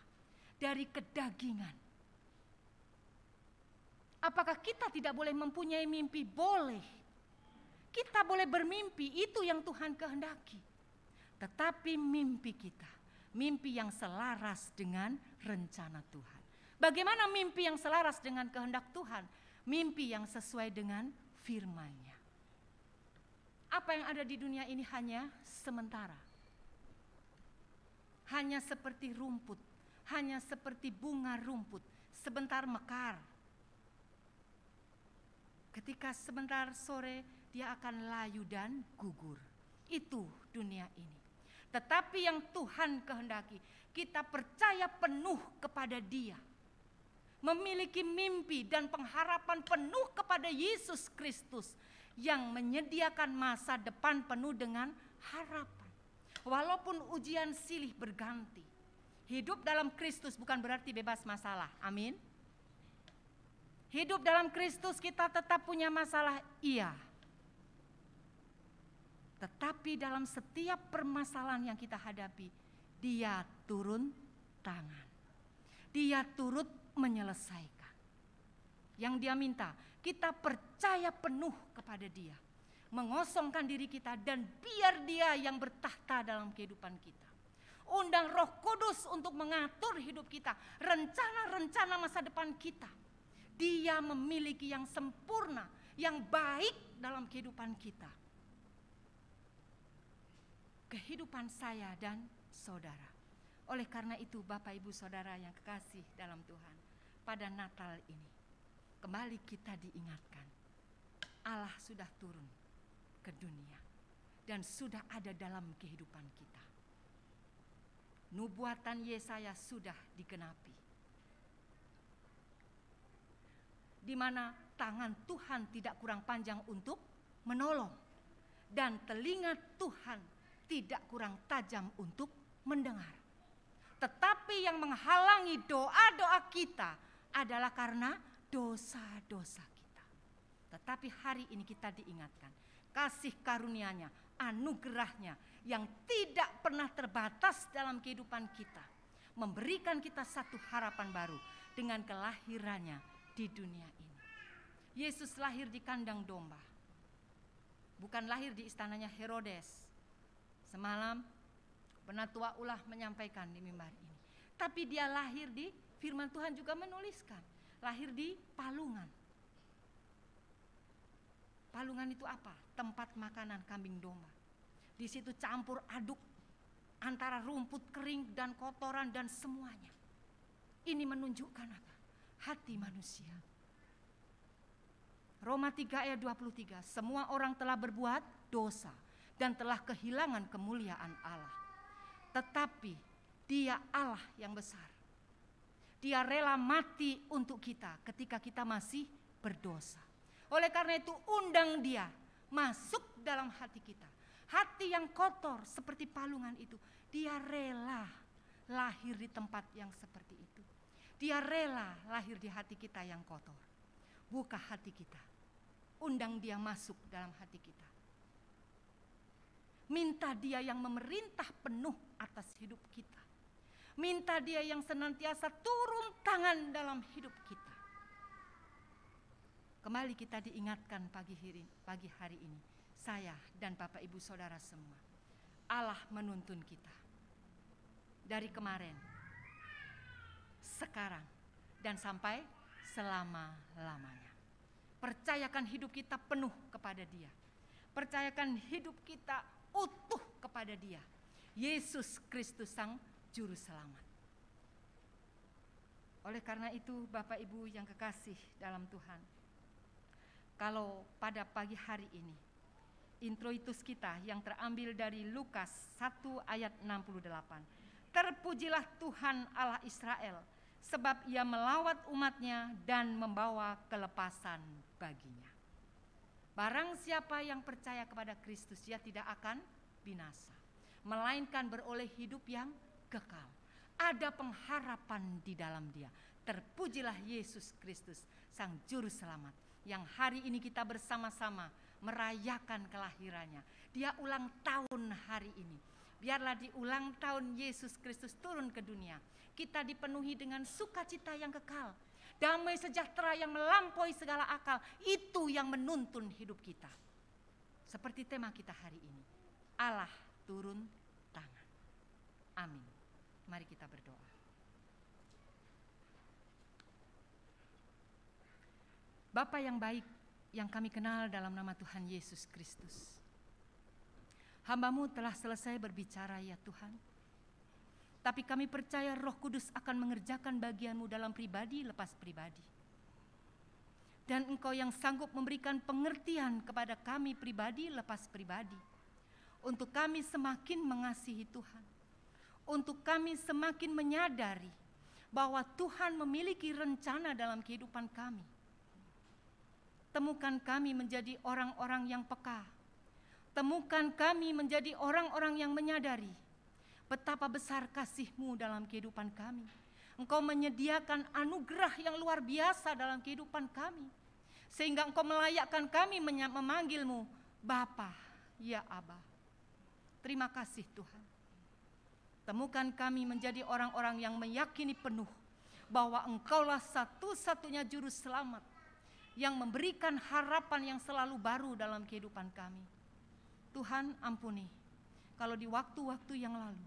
dari kedagingan. Apakah kita tidak boleh mempunyai mimpi? Boleh. Kita boleh bermimpi, itu yang Tuhan kehendaki. Tetapi mimpi kita, mimpi yang selaras dengan rencana Tuhan. Bagaimana mimpi yang selaras dengan kehendak Tuhan? Mimpi yang sesuai dengan firman-Nya. Apa yang ada di dunia ini hanya sementara. Hanya seperti rumput, hanya seperti bunga rumput, sebentar mekar. Ketika sebentar sore dia akan layu dan gugur. Itu dunia ini. Tetapi yang Tuhan kehendaki, kita percaya penuh kepada Dia. Memiliki mimpi dan pengharapan penuh kepada Yesus Kristus yang menyediakan masa depan penuh dengan harapan. Walaupun ujian silih berganti, hidup dalam Kristus bukan berarti bebas masalah. Amin. Hidup dalam Kristus kita tetap punya masalah, iya. Tetapi dalam setiap permasalahan yang kita hadapi, Dia turun tangan. Dia turut menyelesaikan. Yang Dia minta, kita percaya penuh kepada Dia. Mengosongkan diri kita dan biar Dia yang bertahta dalam kehidupan kita. Undang Roh Kudus untuk mengatur hidup kita, rencana-rencana masa depan kita. Dia memiliki yang sempurna, yang baik dalam kehidupan kita. Kehidupan saya dan saudara. Oleh karena itu Bapak Ibu Saudara yang kekasih dalam Tuhan, pada Natal ini kembali kita diingatkan, Allah sudah turun ke dunia dan sudah ada dalam kehidupan kita. Nubuatan Yesaya sudah digenapi, di mana tangan Tuhan tidak kurang panjang untuk menolong dan telinga Tuhan tidak kurang tajam untuk mendengar. Tetapi yang menghalangi doa-doa kita adalah karena dosa-dosa kita. Tetapi hari ini kita diingatkan, kasih karunia-Nya, anugerah-Nya yang tidak pernah terbatas dalam kehidupan kita, memberikan kita satu harapan baru dengan kelahirannya di dunia ini. Yesus lahir di kandang domba, bukan lahir di istananya Herodes. Semalam Penatua Ulah menyampaikan di mimbar ini. Tapi dia lahir di, firman Tuhan juga menuliskan, lahir di palungan. Palungan itu apa? Tempat makanan kambing domba. Di situ campur aduk antara rumput kering dan kotoran dan semuanya. Ini menunjukkan apa? Hati manusia. Roma 3 ayat 23, semua orang telah berbuat dosa dan telah kehilangan kemuliaan Allah. Tetapi Dia Allah yang besar. Dia rela mati untuk kita ketika kita masih berdosa. Oleh karena itu undang Dia masuk dalam hati kita. Hati yang kotor seperti palungan itu, Dia rela lahir di tempat yang seperti itu. Dia rela lahir di hati kita yang kotor. Buka hati kita. Undang Dia masuk dalam hati kita. Minta Dia yang memerintah penuh atas hidup kita. Minta Dia yang senantiasa turun tangan dalam hidup kita. Kembali kita diingatkan pagi hari ini, saya dan Bapak Ibu Saudara semua, Allah menuntun kita dari kemarin, sekarang, dan sampai selama-lamanya. Percayakan hidup kita penuh kepada Dia. Percayakan hidup kita utuh kepada Dia, Yesus Kristus Sang Juru Selamat. Oleh karena itu Bapak Ibu yang kekasih dalam Tuhan, kalau pada pagi hari ini introitus kita yang terambil dari Lukas 1 ayat 68, terpujilah Tuhan Allah Israel, sebab Ia melawat umat-Nya dan membawa kelepasan baginya. Barang siapa yang percaya kepada Kristus, dia tidak akan binasa, melainkan beroleh hidup yang kekal. Ada pengharapan di dalam Dia, Terpujilah Yesus Kristus, Sang Juru Selamat, yang hari ini kita bersama-sama merayakan kelahirannya. Dia ulang tahun hari ini. Biarlah di ulang tahun Yesus Kristus turun ke dunia, kita dipenuhi dengan sukacita yang kekal, damai sejahtera yang melampaui segala akal. Itu yang menuntun hidup kita. Seperti tema kita hari ini, Allah turun tangan. Amin. Mari kita berdoa. Bapa yang baik, yang kami kenal dalam nama Tuhan Yesus Kristus, hamba-Mu telah selesai berbicara ya Tuhan. Tapi kami percaya Roh Kudus akan mengerjakan bagian-Mu dalam pribadi lepas pribadi. Dan Engkau yang sanggup memberikan pengertian kepada kami pribadi lepas pribadi, untuk kami semakin mengasihi Tuhan, untuk kami semakin menyadari bahwa Tuhan memiliki rencana dalam kehidupan kami. Temukan kami menjadi orang-orang yang peka. Temukan kami menjadi orang-orang yang menyadari betapa besar kasih-Mu dalam kehidupan kami. Engkau menyediakan anugerah yang luar biasa dalam kehidupan kami, sehingga Engkau melayakkan kami memanggil-Mu Bapa, ya Aba. Terima kasih Tuhan. Temukan kami menjadi orang-orang yang meyakini penuh bahwa Engkaulah satu-satunya juru selamat yang memberikan harapan yang selalu baru dalam kehidupan kami. Tuhan, ampuni kalau di waktu-waktu yang lalu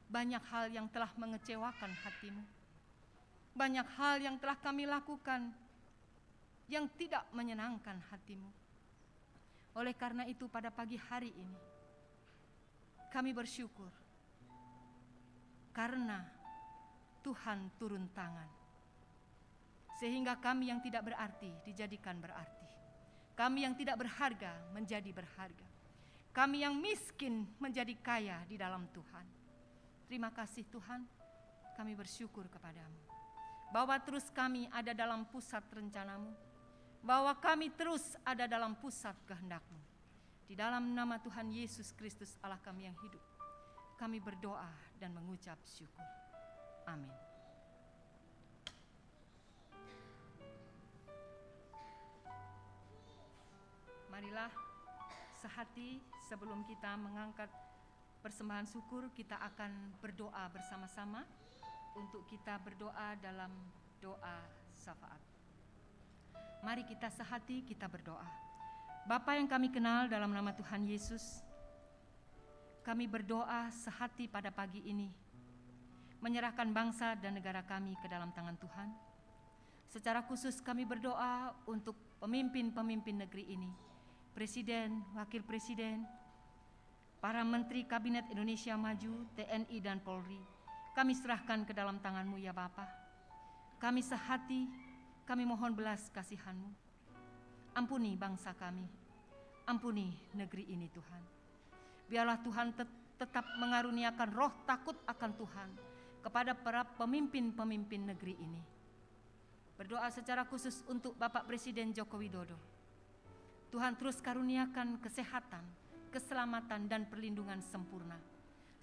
banyak hal yang telah mengecewakan hati-Mu. Banyak hal yang telah kami lakukan yang tidak menyenangkan hati-Mu. Oleh karena itu pada pagi hari ini kami bersyukur karena Tuhan turun tangan, sehingga kami yang tidak berarti dijadikan berarti. Kami yang tidak berharga menjadi berharga. Kami yang miskin menjadi kaya di dalam Tuhan. Terima kasih Tuhan, kami bersyukur kepadamu. Bahwa terus kami ada dalam pusat rencana-Mu. Bahwa kami terus ada dalam pusat kehendak-Mu. Di dalam nama Tuhan Yesus Kristus Allah kami yang hidup, kami berdoa dan mengucap syukur. Amin. Marilah sehati sebelum kita mengangkat persembahan syukur, kita akan berdoa bersama-sama. Untuk kita berdoa dalam doa syafaat. Mari kita sehati, kita berdoa. Bapa yang kami kenal dalam nama Tuhan Yesus, kami berdoa sehati pada pagi ini, menyerahkan bangsa dan negara kami ke dalam tangan Tuhan. Secara khusus kami berdoa untuk pemimpin-pemimpin negeri ini, Presiden, Wakil Presiden, para Menteri Kabinet Indonesia Maju, TNI dan Polri, kami serahkan ke dalam tangan-Mu ya Bapa. Kami sehati, kami mohon belas kasihan-Mu. Ampuni bangsa kami, ampuni negeri ini Tuhan. Biarlah Tuhan tetap mengaruniakan roh takut akan Tuhan kepada para pemimpin-pemimpin negeri ini. Berdoa secara khusus untuk Bapak Presiden Joko Widodo. Tuhan terus karuniakan kesehatan, keselamatan dan perlindungan sempurna,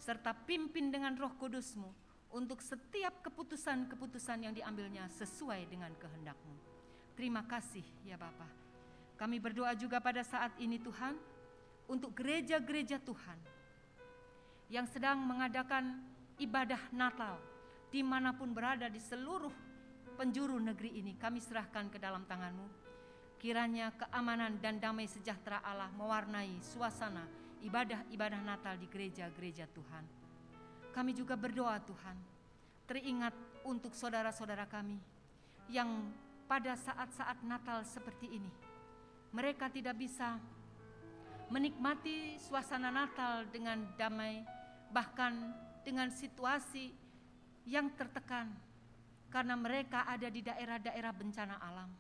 serta pimpin dengan Roh Kudus-Mu untuk setiap keputusan-keputusan yang diambilnya sesuai dengan kehendak-Mu. Terima kasih ya Bapa. Kami berdoa juga pada saat ini Tuhan, untuk gereja-gereja Tuhan yang sedang mengadakan ibadah Natal dimanapun berada di seluruh penjuru negeri ini, kami serahkan ke dalam tangan-Mu. Kiranya keamanan dan damai sejahtera Allah mewarnai suasana ibadah-ibadah Natal di gereja-gereja Tuhan. Kami juga berdoa Tuhan, teringat untuk saudara-saudara kami yang pada saat-saat Natal seperti ini, mereka tidak bisa menikmati suasana Natal dengan damai, bahkan dengan situasi yang tertekan, karena mereka ada di daerah-daerah bencana alam,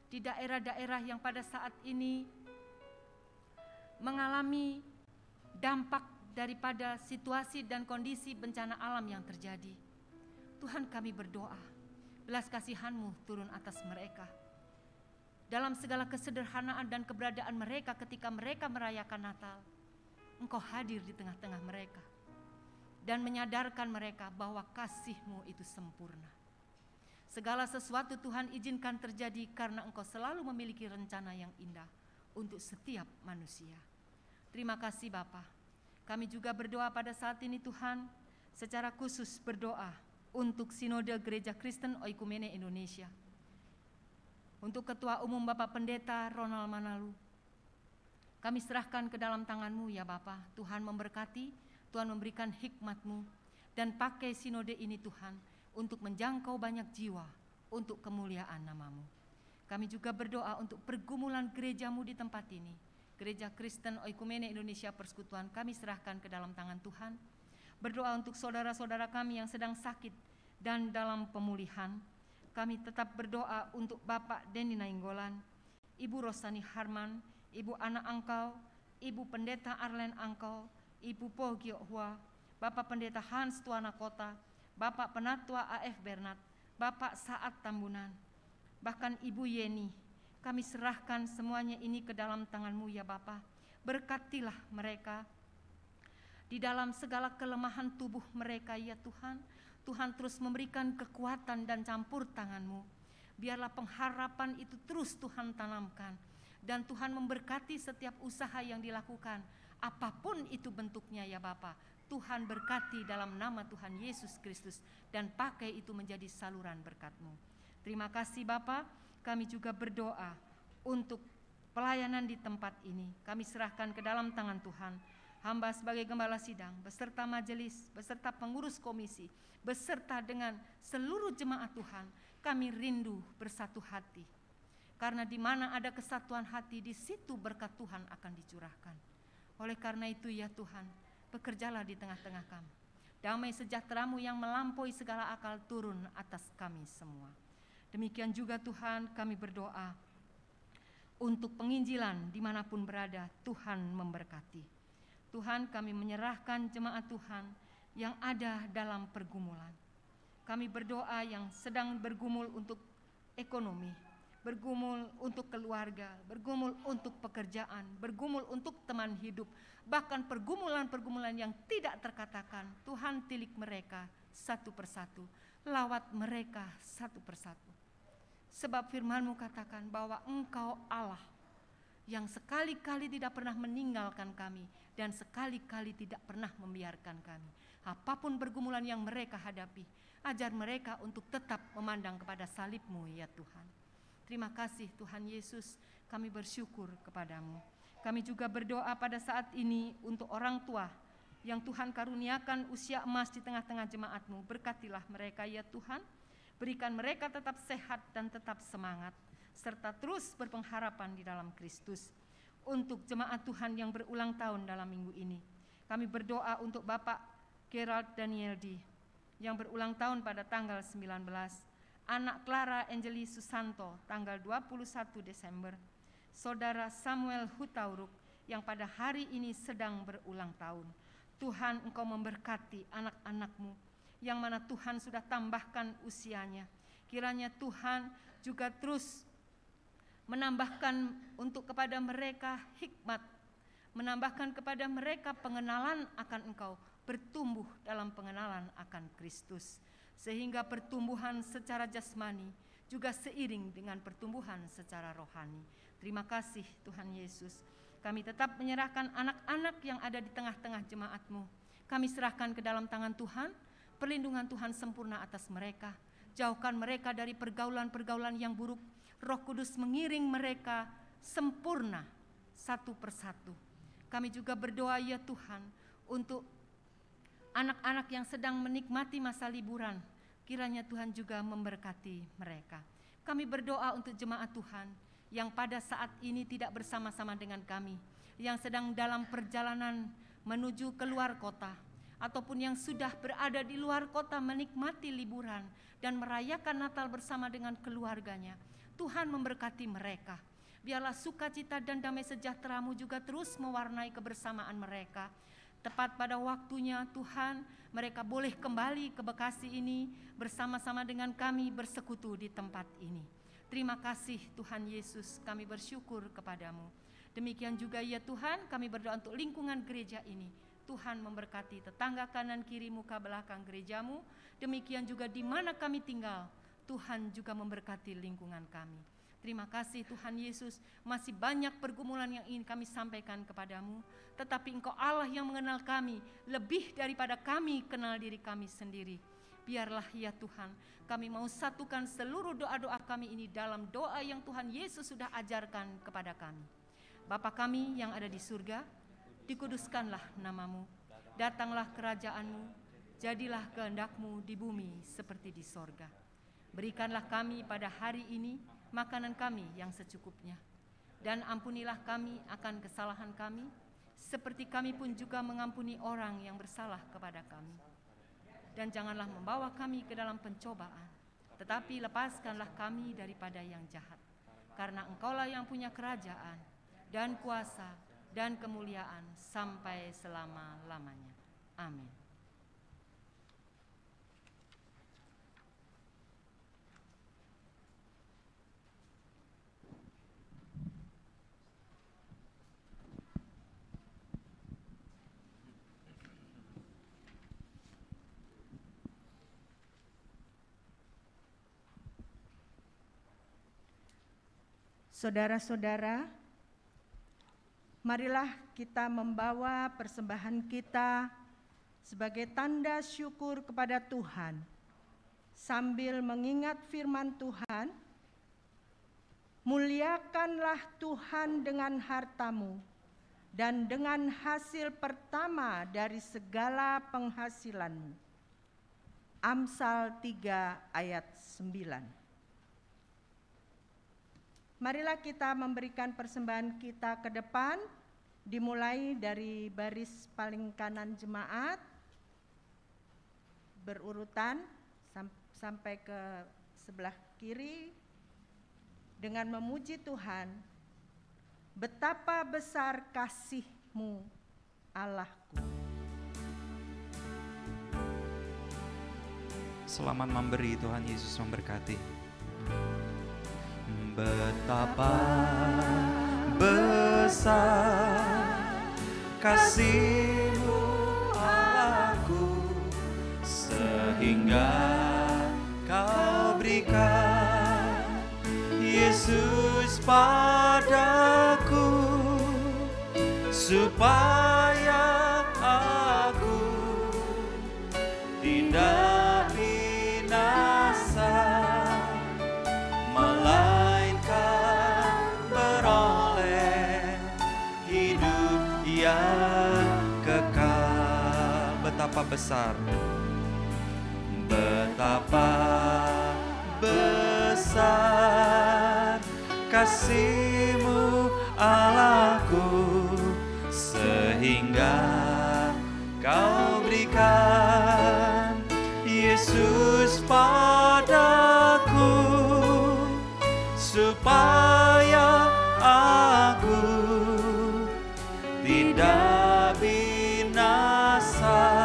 di daerah-daerah yang pada saat ini mengalami dampak daripada situasi dan kondisi bencana alam yang terjadi. Tuhan, kami berdoa, belas kasihan-Mu turun atas mereka. Dalam segala kesederhanaan dan keberadaan mereka ketika mereka merayakan Natal, Engkau hadir di tengah-tengah mereka dan menyadarkan mereka bahwa kasih-Mu itu sempurna. Segala sesuatu Tuhan izinkan terjadi karena Engkau selalu memiliki rencana yang indah untuk setiap manusia. Terima kasih Bapa. Kami juga berdoa pada saat ini Tuhan, secara khusus berdoa untuk Sinode Gereja Kristen Oikumene Indonesia. Untuk Ketua Umum Bapak Pendeta Ronald Manalu, kami serahkan ke dalam tangan-Mu ya Bapa. Tuhan memberkati, Tuhan memberikan hikmat-Mu, dan pakai sinode ini Tuhan untuk menjangkau banyak jiwa untuk kemuliaan nama-Mu. Kami juga berdoa untuk pergumulan gereja-Mu di tempat ini. Gereja Kristen Oikumene Indonesia Persekutuan kami serahkan ke dalam tangan Tuhan. Berdoa untuk saudara-saudara kami yang sedang sakit dan dalam pemulihan. Kami tetap berdoa untuk Bapak Denny Nainggolan, Ibu Rosani Harman, Ibu Ana Angkau, Ibu Pendeta Arlen Angkau, Ibu Po Giok Hua, Bapak Pendeta Hans Tuana Kota, Bapak Penatua AF Bernat, Bapak Saat Tambunan, bahkan Ibu Yeni. Kami serahkan semuanya ini ke dalam tangan-Mu ya Bapa. Berkatilah mereka di dalam segala kelemahan tubuh mereka ya Tuhan. Tuhan terus memberikan kekuatan dan campur tangan-Mu. Biarlah pengharapan itu terus Tuhan tanamkan. Dan Tuhan memberkati setiap usaha yang dilakukan. Apapun itu bentuknya ya Bapa. Tuhan berkati dalam nama Tuhan Yesus Kristus. Dan pakai itu menjadi saluran berkat-Mu. Terima kasih Bapa. Kami juga berdoa untuk pelayanan di tempat ini. Kami serahkan ke dalam tangan Tuhan. Hamba sebagai gembala sidang, beserta majelis, beserta pengurus komisi, beserta dengan seluruh jemaat Tuhan, kami rindu bersatu hati. Karena di mana ada kesatuan hati, di situ berkat Tuhan akan dicurahkan. Oleh karena itu ya Tuhan, bekerjalah di tengah-tengah kami. Damai sejahtera-Mu yang melampaui segala akal turun atas kami semua. Demikian juga Tuhan kami berdoa untuk penginjilan dimanapun berada, Tuhan memberkati. Tuhan kami menyerahkan jemaat Tuhan yang ada dalam pergumulan. Kami berdoa yang sedang bergumul untuk ekonomi, bergumul untuk keluarga, bergumul untuk pekerjaan, bergumul untuk teman hidup, bahkan pergumulan-pergumulan yang tidak terkatakan. Tuhan tilik mereka satu persatu, lawat mereka satu persatu. Sebab firman-Mu katakan bahwa Engkau Allah yang sekali-kali tidak pernah meninggalkan kami dan sekali-kali tidak pernah membiarkan kami. Apapun pergumulan yang mereka hadapi, ajar mereka untuk tetap memandang kepada salib-Mu ya Tuhan. Terima kasih Tuhan Yesus, kami bersyukur kepadamu. Kami juga berdoa pada saat ini untuk orang tua yang Tuhan karuniakan usia emas di tengah-tengah jemaat-Mu. Berkatilah mereka ya Tuhan. Berikan mereka tetap sehat dan tetap semangat, serta terus berpengharapan di dalam Kristus. Untuk jemaat Tuhan yang berulang tahun dalam minggu ini, kami berdoa untuk Bapak Gerald Danieldi yang berulang tahun pada tanggal 19, anak Clara Angeli Susanto tanggal 21 Desember, Saudara Samuel Hutauruk yang pada hari ini sedang berulang tahun. Tuhan, Engkau memberkati anak-anak-Mu yang mana Tuhan sudah tambahkan usianya. Kiranya Tuhan juga terus menambahkan untuk kepada mereka hikmat, menambahkan kepada mereka pengenalan akan Engkau, bertumbuh dalam pengenalan akan Kristus, sehingga pertumbuhan secara jasmani juga seiring dengan pertumbuhan secara rohani. Terima kasih Tuhan Yesus. Kami tetap menyerahkan anak-anak yang ada di tengah-tengah jemaat-Mu. Kami serahkan ke dalam tangan Tuhan. Perlindungan Tuhan sempurna atas mereka. Jauhkan mereka dari pergaulan-pergaulan yang buruk. Roh Kudus mengiring mereka sempurna satu persatu. Kami juga berdoa ya Tuhan untuk anak-anak yang sedang menikmati masa liburan. Kiranya Tuhan juga memberkati mereka. Kami berdoa untuk jemaat Tuhan yang pada saat ini tidak bersama-sama dengan kami, yang sedang dalam perjalanan menuju keluar kota, ataupun yang sudah berada di luar kota menikmati liburan dan merayakan Natal bersama dengan keluarganya. Tuhan memberkati mereka. Biarlah sukacita dan damai sejahtera-Mu juga terus mewarnai kebersamaan mereka. Tepat pada waktunya Tuhan, mereka boleh kembali ke Bekasi ini bersama-sama dengan kami bersekutu di tempat ini. Terima kasih Tuhan Yesus, kami bersyukur kepadamu. Demikian juga ya Tuhan, kami berdoa untuk lingkungan gereja ini. Tuhan memberkati tetangga kanan kiri muka belakang gerejamu. Demikian juga di mana kami tinggal. Tuhan juga memberkati lingkungan kami. Terima kasih Tuhan Yesus, masih banyak pergumulan yang ingin kami sampaikan kepadamu, tetapi Engkau Allah yang mengenal kami lebih daripada kami kenal diri kami sendiri. Biarlah ya Tuhan, kami mau satukan seluruh doa-doa kami ini dalam doa yang Tuhan Yesus sudah ajarkan kepada kami. Bapa kami yang ada di surga, dikuduskanlah namamu, datanglah kerajaanmu, jadilah kehendak-Mu di bumi seperti di sorga. Berikanlah kami pada hari ini makanan kami yang secukupnya. Dan ampunilah kami akan kesalahan kami, seperti kami pun juga mengampuni orang yang bersalah kepada kami. Dan janganlah membawa kami ke dalam pencobaan, tetapi lepaskanlah kami daripada yang jahat. Karena Engkaulah yang punya kerajaan, dan kuasa, dan kemuliaan sampai selama-lamanya. Amin. Saudara-saudara, marilah kita membawa persembahan kita sebagai tanda syukur kepada Tuhan, sambil mengingat firman Tuhan, muliakanlah Tuhan dengan hartamu dan dengan hasil pertama dari segala penghasilanmu. Amsal 3 ayat 9. Marilah kita memberikan persembahan kita ke depan, dimulai dari baris paling kanan jemaat, berurutan sampai ke sebelah kiri, dengan memuji Tuhan, betapa besar kasih-Mu, Allahku. Selamat memberi, Tuhan Yesus memberkati. Betapa besar kasih-Mu, Allahku, sehingga Kau berikan Yesus padaku, supaya aku tidak binasa, kekal. Betapa besar, betapa besar kasih-Mu, Allahku, sehingga Kau berikan Yesus padaku, supaya aku tidak binasa,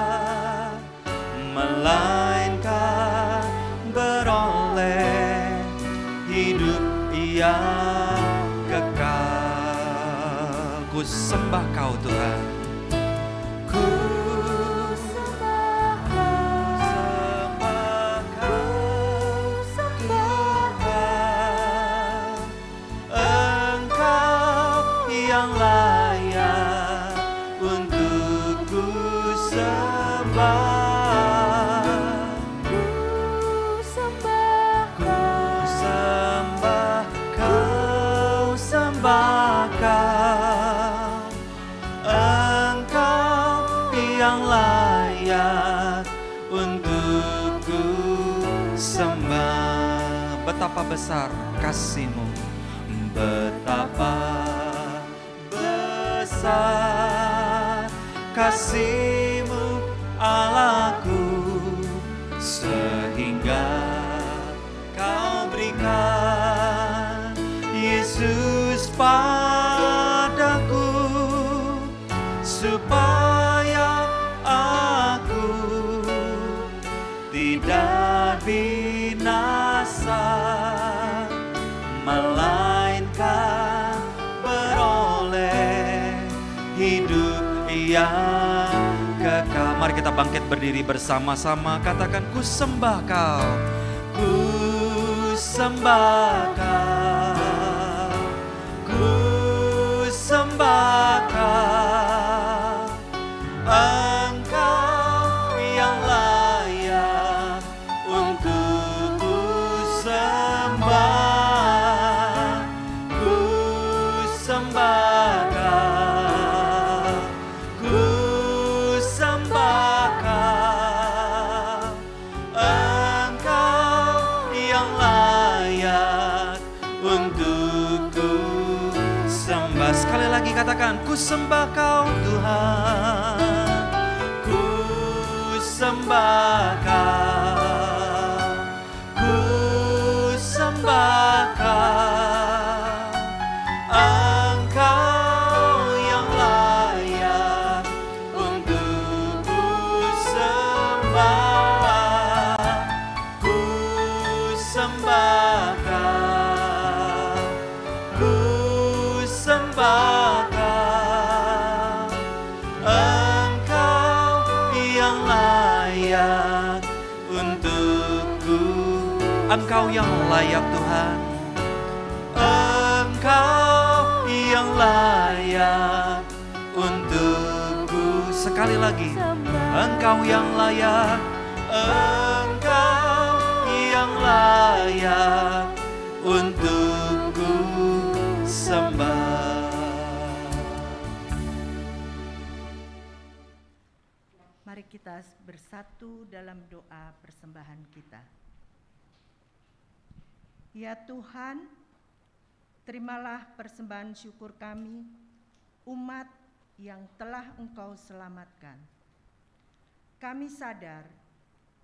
melainkan beroleh hidup yang kekal. Ku sembah Kau Tuhan, ku sembah Kau Tuhan, Engkau yang layak untuk ku sembah. Ku sembah Kau, Engkau yang layak untuk ku sembah. Betapa besar kasih-Mu, betapa besar kasih-Mu, Allahku, sehingga Kau berikan Yesus padaku, supaya aku tidak binasa, melainkan beroleh hidup yang kekal. Mari kita bangkit berdiri bersama-sama, katakan, ku sembah Kau, ku sembah Kau, ku sembah Kau, Engkau yang layak untuk ku sembah, ku sembah Kau, ku sembah Kau, Engkau yang layak untuk ku sembah. Sekali lagi katakan, ku sembah Kau Tuhan, ku sembah Kau, ku sembah Kau, Engkau yang layak untuk ku sembah, ku sembah Kau, ku sembah Kau, Engkau yang layak untukku. Engkau yang layak Tuhan, Engkau yang layak untukku. Sekali lagi, Engkau yang layak, Engkau yang layak untukku sembah. Mari kita bersatu dalam doa persembahan kita. Ya Tuhan, terimalah persembahan syukur kami, umat yang telah Engkau selamatkan. Kami sadar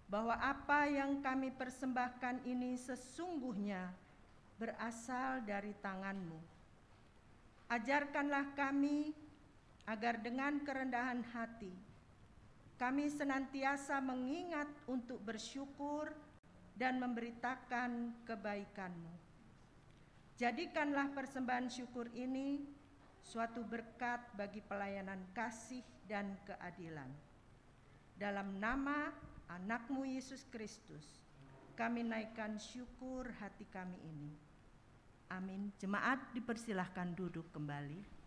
bahwa apa yang kami persembahkan ini sesungguhnya berasal dari tangan-Mu. Ajarkanlah kami agar dengan kerendahan hati kami senantiasa mengingat untuk bersyukur dan memberitakan kebaikan-Mu. Jadikanlah persembahan syukur ini suatu berkat bagi pelayanan kasih dan keadilan. Dalam nama Anak-Mu Yesus Kristus, kami naikkan syukur hati kami ini. Amin. Jemaat dipersilahkan duduk kembali.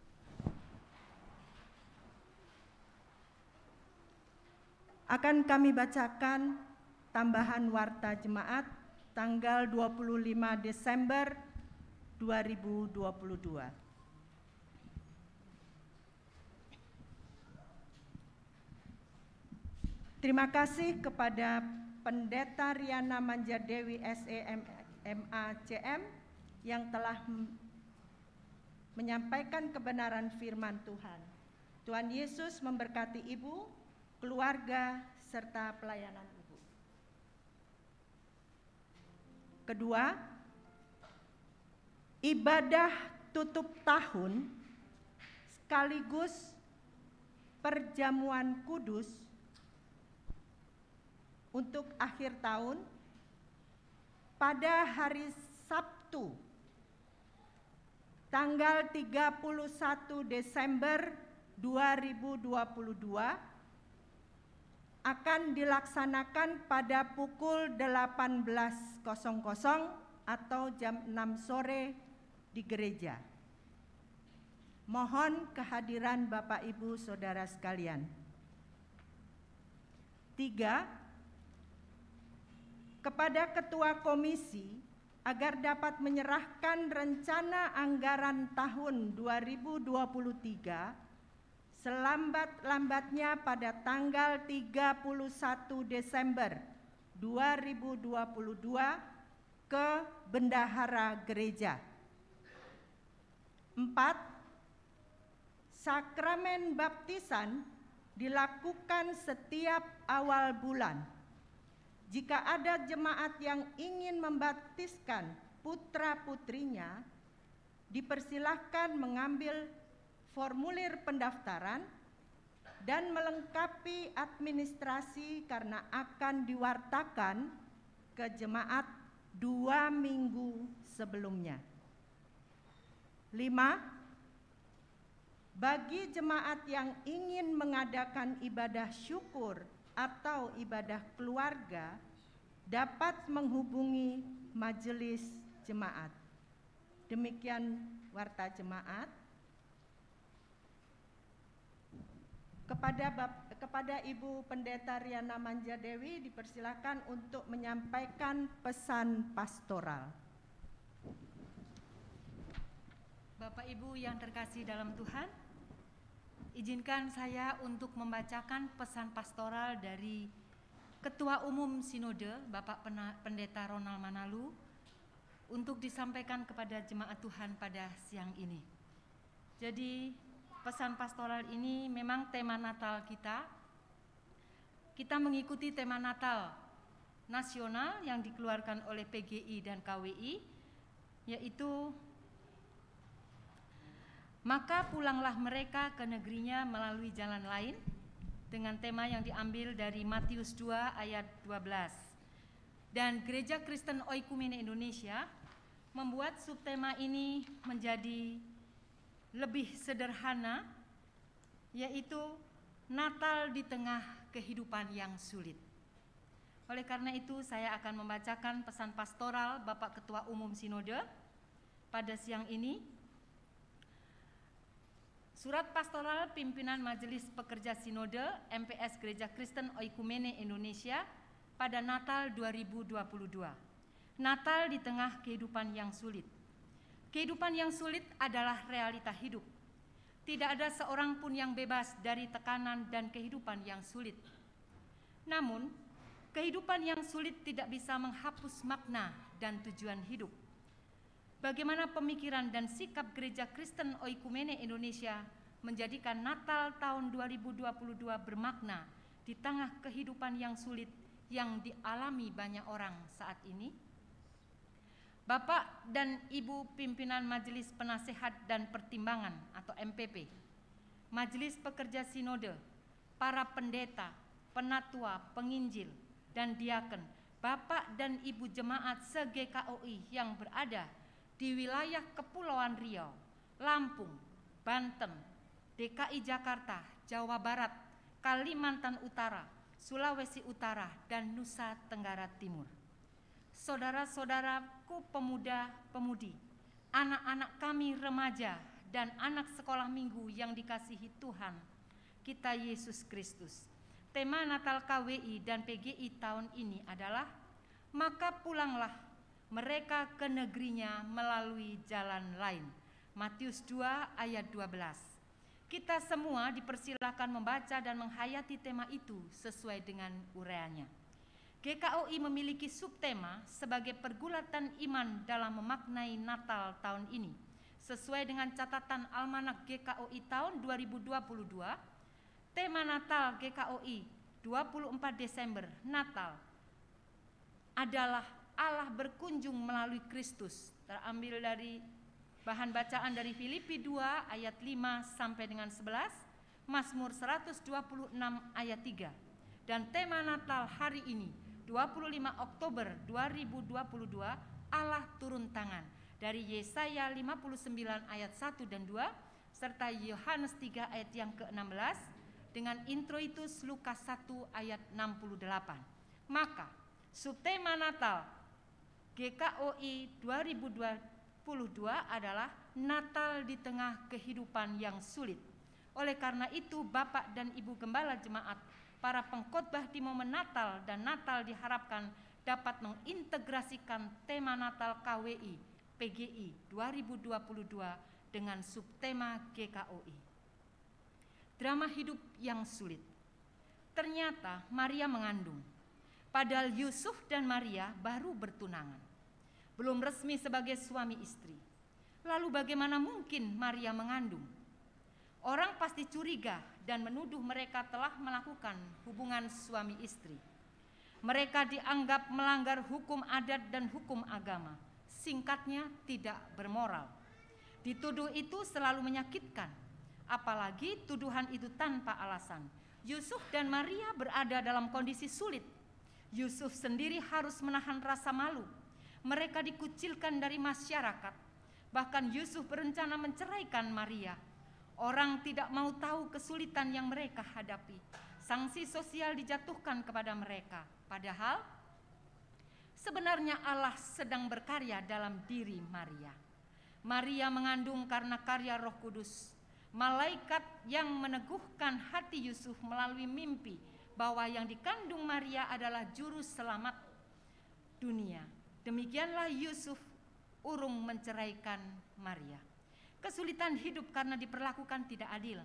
Akan kami bacakan tambahan warta jemaat tanggal 25 Desember 2022. Terima kasih kepada Pendeta Riana Manjadewi SEMACM yang telah menyampaikan kebenaran firman Tuhan. Tuhan Yesus memberkati Ibu, keluarga, serta pelayanan Ibu. Kedua, ibadah tutup tahun sekaligus perjamuan kudus untuk akhir tahun pada hari Sabtu tanggal 31 Desember 2022 akan dilaksanakan pada pukul 18.00 atau jam 6 sore di gereja. Mohon kehadiran Bapak Ibu Saudara sekalian. 3, kepada Ketua Komisi agar dapat menyerahkan rencana anggaran tahun 2023 selambat-lambatnya pada tanggal 31 Desember 2022 ke Bendahara Gereja. 4, sakramen baptisan dilakukan setiap awal bulan. Jika ada jemaat yang ingin membaptiskan putra-putrinya, dipersilahkan mengambil formulir pendaftaran dan melengkapi administrasi karena akan diwartakan ke jemaat 2 minggu sebelumnya. 5, bagi jemaat yang ingin mengadakan ibadah syukur atau ibadah keluarga dapat menghubungi majelis jemaat. Demikian warta jemaat. Kepada Ibu Pendeta Riana Manjadewi dipersilakan untuk menyampaikan pesan pastoral. Bapak Ibu yang terkasih dalam Tuhan, izinkan saya untuk membacakan pesan pastoral dari Ketua Umum Sinode Bapak Pendeta Ronald Manalu untuk disampaikan kepada jemaat Tuhan pada siang ini. Jadi pesan pastoral ini memang tema Natal kita. Kita mengikuti tema Natal nasional yang dikeluarkan oleh PGI dan KWI, yaitu maka pulanglah mereka ke negerinya melalui jalan lain, dengan tema yang diambil dari Matius 2 ayat 12. Dan Gereja Kristen Oikumene Indonesia membuat subtema ini menjadi lebih sederhana, yaitu Natal di tengah kehidupan yang sulit. Oleh karena itu saya akan membacakan pesan pastoral Bapak Ketua Umum Sinode pada siang ini. Surat Pastoral Pimpinan Majelis Pekerja Sinode MPS Gereja Kristen Oikumene Indonesia pada Natal 2022. Natal di tengah kehidupan yang sulit. Kehidupan yang sulit adalah realita hidup. Tidak ada seorang pun yang bebas dari tekanan dan kehidupan yang sulit. Namun, kehidupan yang sulit tidak bisa menghapus makna dan tujuan hidup. Bagaimana pemikiran dan sikap Gereja Kristen Oikumene Indonesia menjadikan Natal tahun 2022 bermakna di tengah kehidupan yang sulit yang dialami banyak orang saat ini? Bapak dan Ibu Pimpinan Majelis Penasehat dan Pertimbangan atau MPP, Majelis Pekerja Sinode, para pendeta, penatua, penginjil, dan diaken, Bapak dan Ibu jemaat se-GKOI yang berada di wilayah Kepulauan Riau, Lampung, Banten, DKI Jakarta, Jawa Barat, Kalimantan Utara, Sulawesi Utara, dan Nusa Tenggara Timur. Saudara-saudaraku pemuda-pemudi, anak-anak kami remaja, dan anak sekolah minggu yang dikasihi Tuhan kita Yesus Kristus. Tema Natal KWI dan PGI tahun ini adalah maka pulanglah mereka ke negerinya melalui jalan lain. Matius 2 ayat 12. Kita semua dipersilakan membaca dan menghayati tema itu sesuai dengan uraiannya. GKOI memiliki subtema sebagai pergulatan iman dalam memaknai Natal tahun ini. Sesuai dengan catatan Almanak GKOI tahun 2022, tema Natal GKOI 24 Desember Natal adalah Allah berkunjung melalui Kristus. Terambil dari bahan bacaan dari Filipi 2 ayat 5 sampai dengan 11, Mazmur 126 ayat 3. Dan tema Natal hari ini 25 Oktober 2022 Allah turun tangan dari Yesaya 59 ayat 1 dan 2 serta Yohanes 3 ayat yang ke-16 dengan introitus Lukas 1 ayat 68. Maka subtema Natal GKOI 2022 adalah Natal di tengah kehidupan yang sulit. Oleh karena itu Bapak dan Ibu Gembala Jemaat, para pengkhotbah di momen Natal dan Natal diharapkan dapat mengintegrasikan tema Natal KWI PGI 2022 dengan subtema GKOI. Drama hidup yang sulit. Ternyata Maria mengandung, padahal Yusuf dan Maria baru bertunangan, belum resmi sebagai suami istri. Lalu bagaimana mungkin Maria mengandung? Orang pasti curiga dan menuduh mereka telah melakukan hubungan suami istri. Mereka dianggap melanggar hukum adat dan hukum agama. Singkatnya, tidak bermoral. Dituduh itu selalu menyakitkan, apalagi tuduhan itu tanpa alasan. Yusuf dan Maria berada dalam kondisi sulit. Yusuf sendiri harus menahan rasa malu. Mereka dikucilkan dari masyarakat. Bahkan Yusuf berencana menceraikan Maria. Orang tidak mau tahu kesulitan yang mereka hadapi. Sanksi sosial dijatuhkan kepada mereka. Padahal Sebenarnya Allah sedang berkarya dalam diri Maria. Maria mengandung karena karya Roh Kudus. Malaikat yang meneguhkan hati Yusuf melalui mimpi bahwa yang dikandung Maria adalah juru selamat dunia. Demikianlah Yusuf urung menceraikan Maria. Kesulitan hidup karena diperlakukan tidak adil,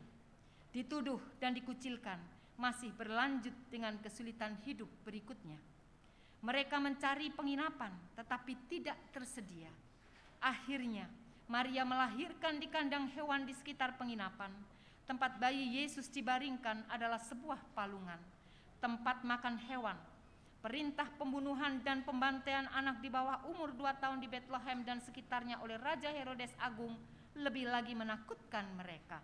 dituduh dan dikucilkan, masih berlanjut dengan kesulitan hidup berikutnya. Mereka mencari penginapan tetapi tidak tersedia. Akhirnya Maria melahirkan di kandang hewan di sekitar penginapan. Tempat bayi Yesus dibaringkan adalah sebuah palungan, tempat makan hewan. Perintah pembunuhan dan pembantaian anak di bawah umur 2 tahun di Bethlehem dan sekitarnya oleh Raja Herodes Agung lebih lagi menakutkan mereka.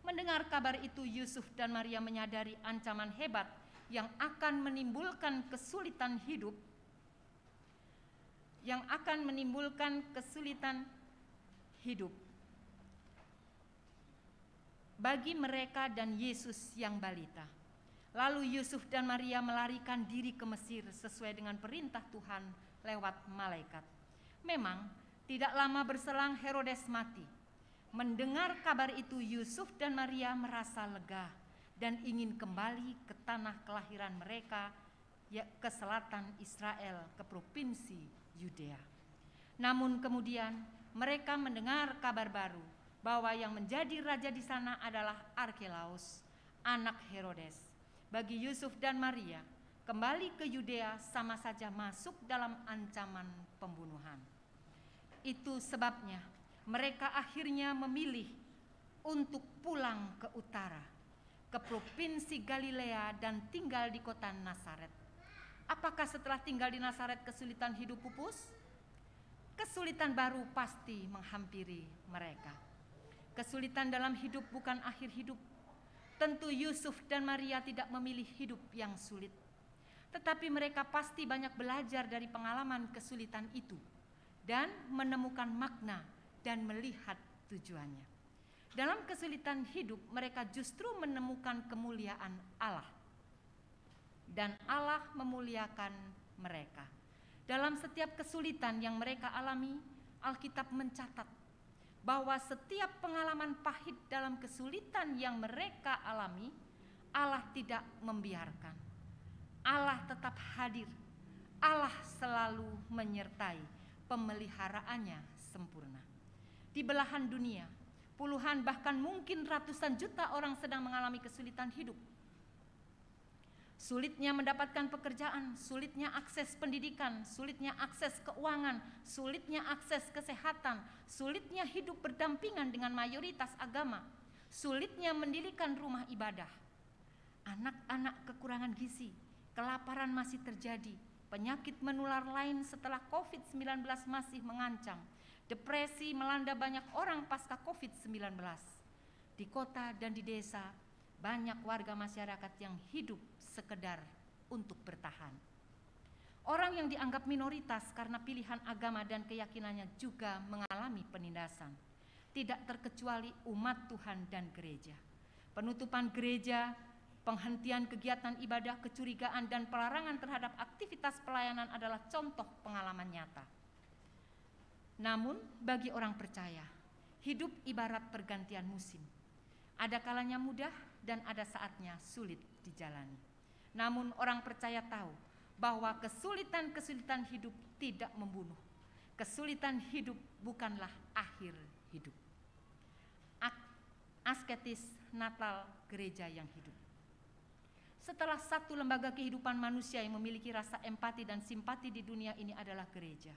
Mendengar kabar itu, Yusuf dan Maria menyadari ancaman hebat yang akan menimbulkan kesulitan hidup, bagi mereka dan Yesus yang balita. Lalu Yusuf dan Maria melarikan diri ke Mesir sesuai dengan perintah Tuhan lewat malaikat. Memang tidak lama berselang Herodes mati. Mendengar kabar itu, Yusuf dan Maria merasa lega dan ingin kembali ke tanah kelahiran mereka, ke selatan Israel, ke provinsi Yudea. Namun kemudian mereka mendengar kabar baru bahwa yang menjadi raja di sana adalah Arkelaus, anak Herodes. Bagi Yusuf dan Maria, kembali ke Yudea sama saja masuk dalam ancaman pembunuhan. Itu sebabnya mereka akhirnya memilih untuk pulang ke utara, ke provinsi Galilea dan tinggal di kota Nazaret. Apakah setelah tinggal di Nazaret kesulitan hidup pupus? Kesulitan baru pasti menghampiri mereka. Kesulitan dalam hidup bukan akhir hidup. Tentu Yusuf dan Maria tidak memilih hidup yang sulit. Tetapi mereka pasti banyak belajar dari pengalaman kesulitan itu dan menemukan makna dan melihat tujuannya. Dalam kesulitan hidup mereka justru menemukan kemuliaan Allah. Dan Allah memuliakan mereka. Dalam setiap kesulitan yang mereka alami, Alkitab mencatat bahwa setiap pengalaman pahit dalam kesulitan yang mereka alami, Allah tidak membiarkan. Allah tetap hadir. Allah selalu menyertai, pemeliharaannya sempurna. Di belahan dunia, puluhan bahkan mungkin ratusan juta orang sedang mengalami kesulitan hidup. Sulitnya mendapatkan pekerjaan, sulitnya akses pendidikan, sulitnya akses keuangan, sulitnya akses kesehatan, sulitnya hidup berdampingan dengan mayoritas agama, sulitnya mendirikan rumah ibadah. Anak-anak kekurangan gizi, kelaparan masih terjadi, penyakit menular lain setelah COVID-19 masih mengancam, depresi melanda banyak orang pasca COVID-19. Di kota dan di desa, banyak warga masyarakat yang hidup sekedar untuk bertahan. Orang yang dianggap minoritas karena pilihan agama dan keyakinannya juga mengalami penindasan. Tidak terkecuali umat Tuhan dan gereja. Penutupan gereja, penghentian kegiatan ibadah, kecurigaan, dan pelarangan terhadap aktivitas pelayanan adalah contoh pengalaman nyata. Namun bagi orang percaya, hidup ibarat pergantian musim. Ada kalanya mudah dan ada saatnya sulit dijalani. Namun orang percaya tahu bahwa kesulitan-kesulitan hidup tidak membunuh. Kesulitan hidup bukanlah akhir hidup. Asketis Natal Gereja yang Hidup. Setelah satu lembaga kehidupan manusia yang memiliki rasa empati dan simpati di dunia ini adalah gereja.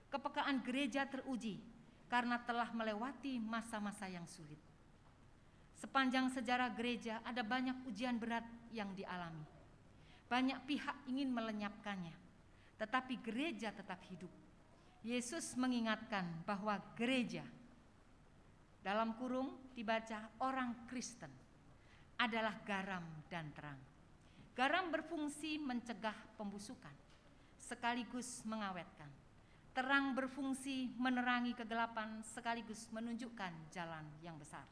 Kepekaan gereja teruji karena telah melewati masa-masa yang sulit. Sepanjang sejarah gereja ada banyak ujian berat yang dialami. Banyak pihak ingin melenyapkannya, tetapi gereja tetap hidup. Yesus mengingatkan bahwa gereja, dalam kurung dibaca orang Kristen, adalah garam dan terang. Garam berfungsi mencegah pembusukan, sekaligus mengawetkan. Terang berfungsi menerangi kegelapan, sekaligus menunjukkan jalan yang besar.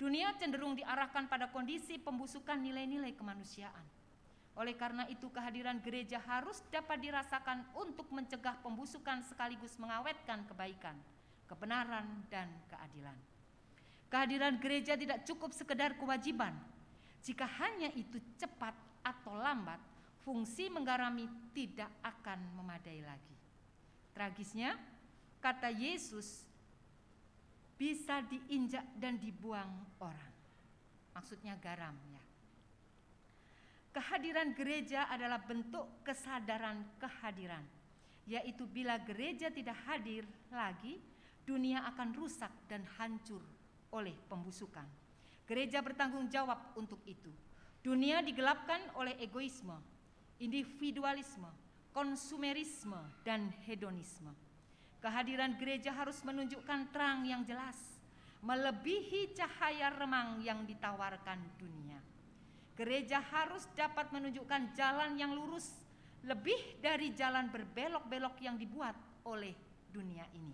Dunia cenderung diarahkan pada kondisi pembusukan nilai-nilai kemanusiaan. Oleh karena itu kehadiran gereja harus dapat dirasakan untuk mencegah pembusukan sekaligus mengawetkan kebaikan, kebenaran, dan keadilan. Kehadiran gereja tidak cukup sekedar kewajiban. Jika hanya itu cepat atau lambat, fungsi menggarami tidak akan memadai lagi. Tragisnya, kata Yesus bisa diinjak dan dibuang orang. Maksudnya garam ya. Kehadiran gereja adalah bentuk kesadaran kehadiran, yaitu bila gereja tidak hadir lagi, dunia akan rusak dan hancur oleh pembusukan. Gereja bertanggung jawab untuk itu. Dunia digelapkan oleh egoisme, individualisme, konsumerisme, dan hedonisme. Kehadiran gereja harus menunjukkan terang yang jelas, melebihi cahaya remang yang ditawarkan dunia. Gereja harus dapat menunjukkan jalan yang lurus, lebih dari jalan berbelok-belok yang dibuat oleh dunia ini.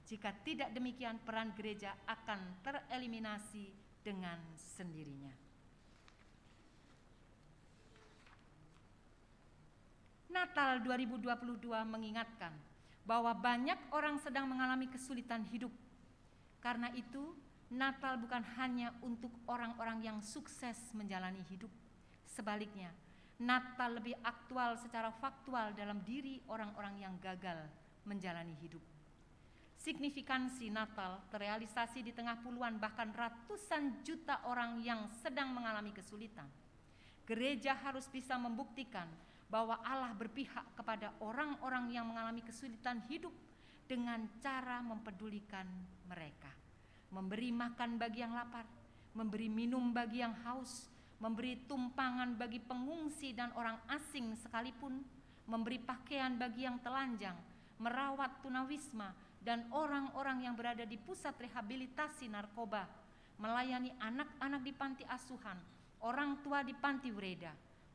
Jika tidak demikian, peran gereja akan tereliminasi dengan sendirinya. Natal 2022 mengingatkan bahwa banyak orang sedang mengalami kesulitan hidup. Karena itu, Natal bukan hanya untuk orang-orang yang sukses menjalani hidup. Sebaliknya, Natal lebih aktual secara faktual dalam diri orang-orang yang gagal menjalani hidup. Signifikansi Natal terrealisasi di tengah puluhan bahkan ratusan juta orang yang sedang mengalami kesulitan. Gereja harus bisa membuktikan bahwa Allah berpihak kepada orang-orang yang mengalami kesulitan hidup dengan cara mempedulikan mereka. Memberi makan bagi yang lapar, memberi minum bagi yang haus, memberi tumpangan bagi pengungsi dan orang asing sekalipun, memberi pakaian bagi yang telanjang, merawat tunawisma dan orang-orang yang berada di pusat rehabilitasi narkoba, melayani anak-anak di panti asuhan, orang tua di panti Wereda,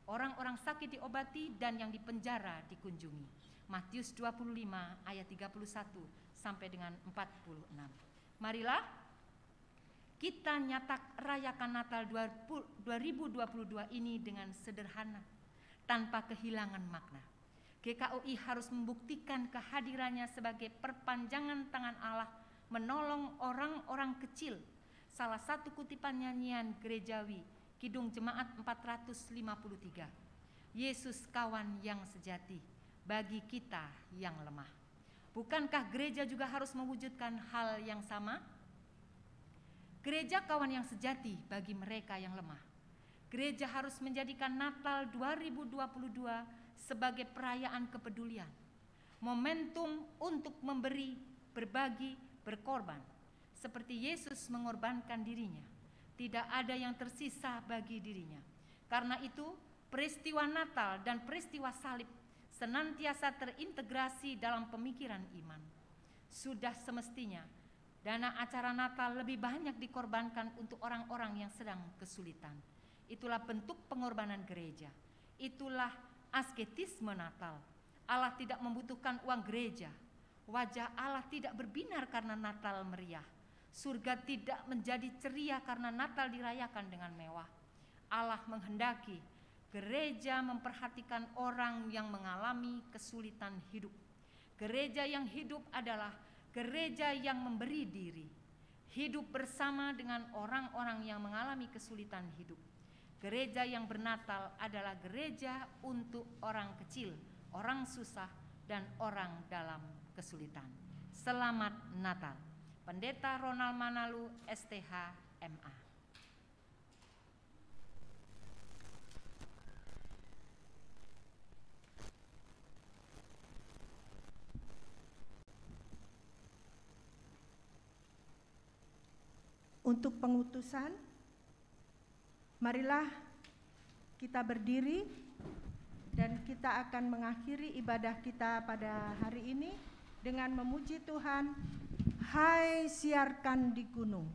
orang-orang sakit diobati dan yang dipenjara dikunjungi. Matius 25 ayat 31 sampai dengan 46. Marilah kita rayakan Natal 2022 ini dengan sederhana, tanpa kehilangan makna. GKUI harus membuktikan kehadirannya sebagai perpanjangan tangan Allah menolong orang-orang kecil. Salah satu kutipan nyanyian gerejawi, Kidung Jemaat 453. Yesus kawan yang sejati bagi kita yang lemah. Bukankah gereja juga harus mewujudkan hal yang sama? Gereja kawan yang sejati bagi mereka yang lemah. Gereja harus menjadikan Natal 2022 sebagai perayaan kepedulian, momentum untuk memberi, berbagi, berkorban. Seperti Yesus mengorbankan dirinya, tidak ada yang tersisa bagi dirinya. Karena itu, peristiwa Natal dan peristiwa salib senantiasa terintegrasi dalam pemikiran iman. Sudah semestinya dana acara Natal lebih banyak dikorbankan untuk orang-orang yang sedang kesulitan. Itulah bentuk pengorbanan gereja. Itulah asketisme Natal. Allah tidak membutuhkan uang gereja. Wajah Allah tidak berbinar karena Natal meriah. Surga tidak menjadi ceria karena Natal dirayakan dengan mewah. Allah menghendaki gereja memperhatikan orang yang mengalami kesulitan hidup. Gereja yang hidup adalah gereja yang memberi diri, hidup bersama dengan orang-orang yang mengalami kesulitan hidup. Gereja yang bernatal adalah gereja untuk orang kecil, orang susah, dan orang dalam kesulitan. Selamat Natal. Pendeta Ronald Manalu, STH, MA. Untuk pengutusan, marilah kita berdiri dan kita akan mengakhiri ibadah kita pada hari ini dengan memuji Tuhan. Hai siarkan di gunung.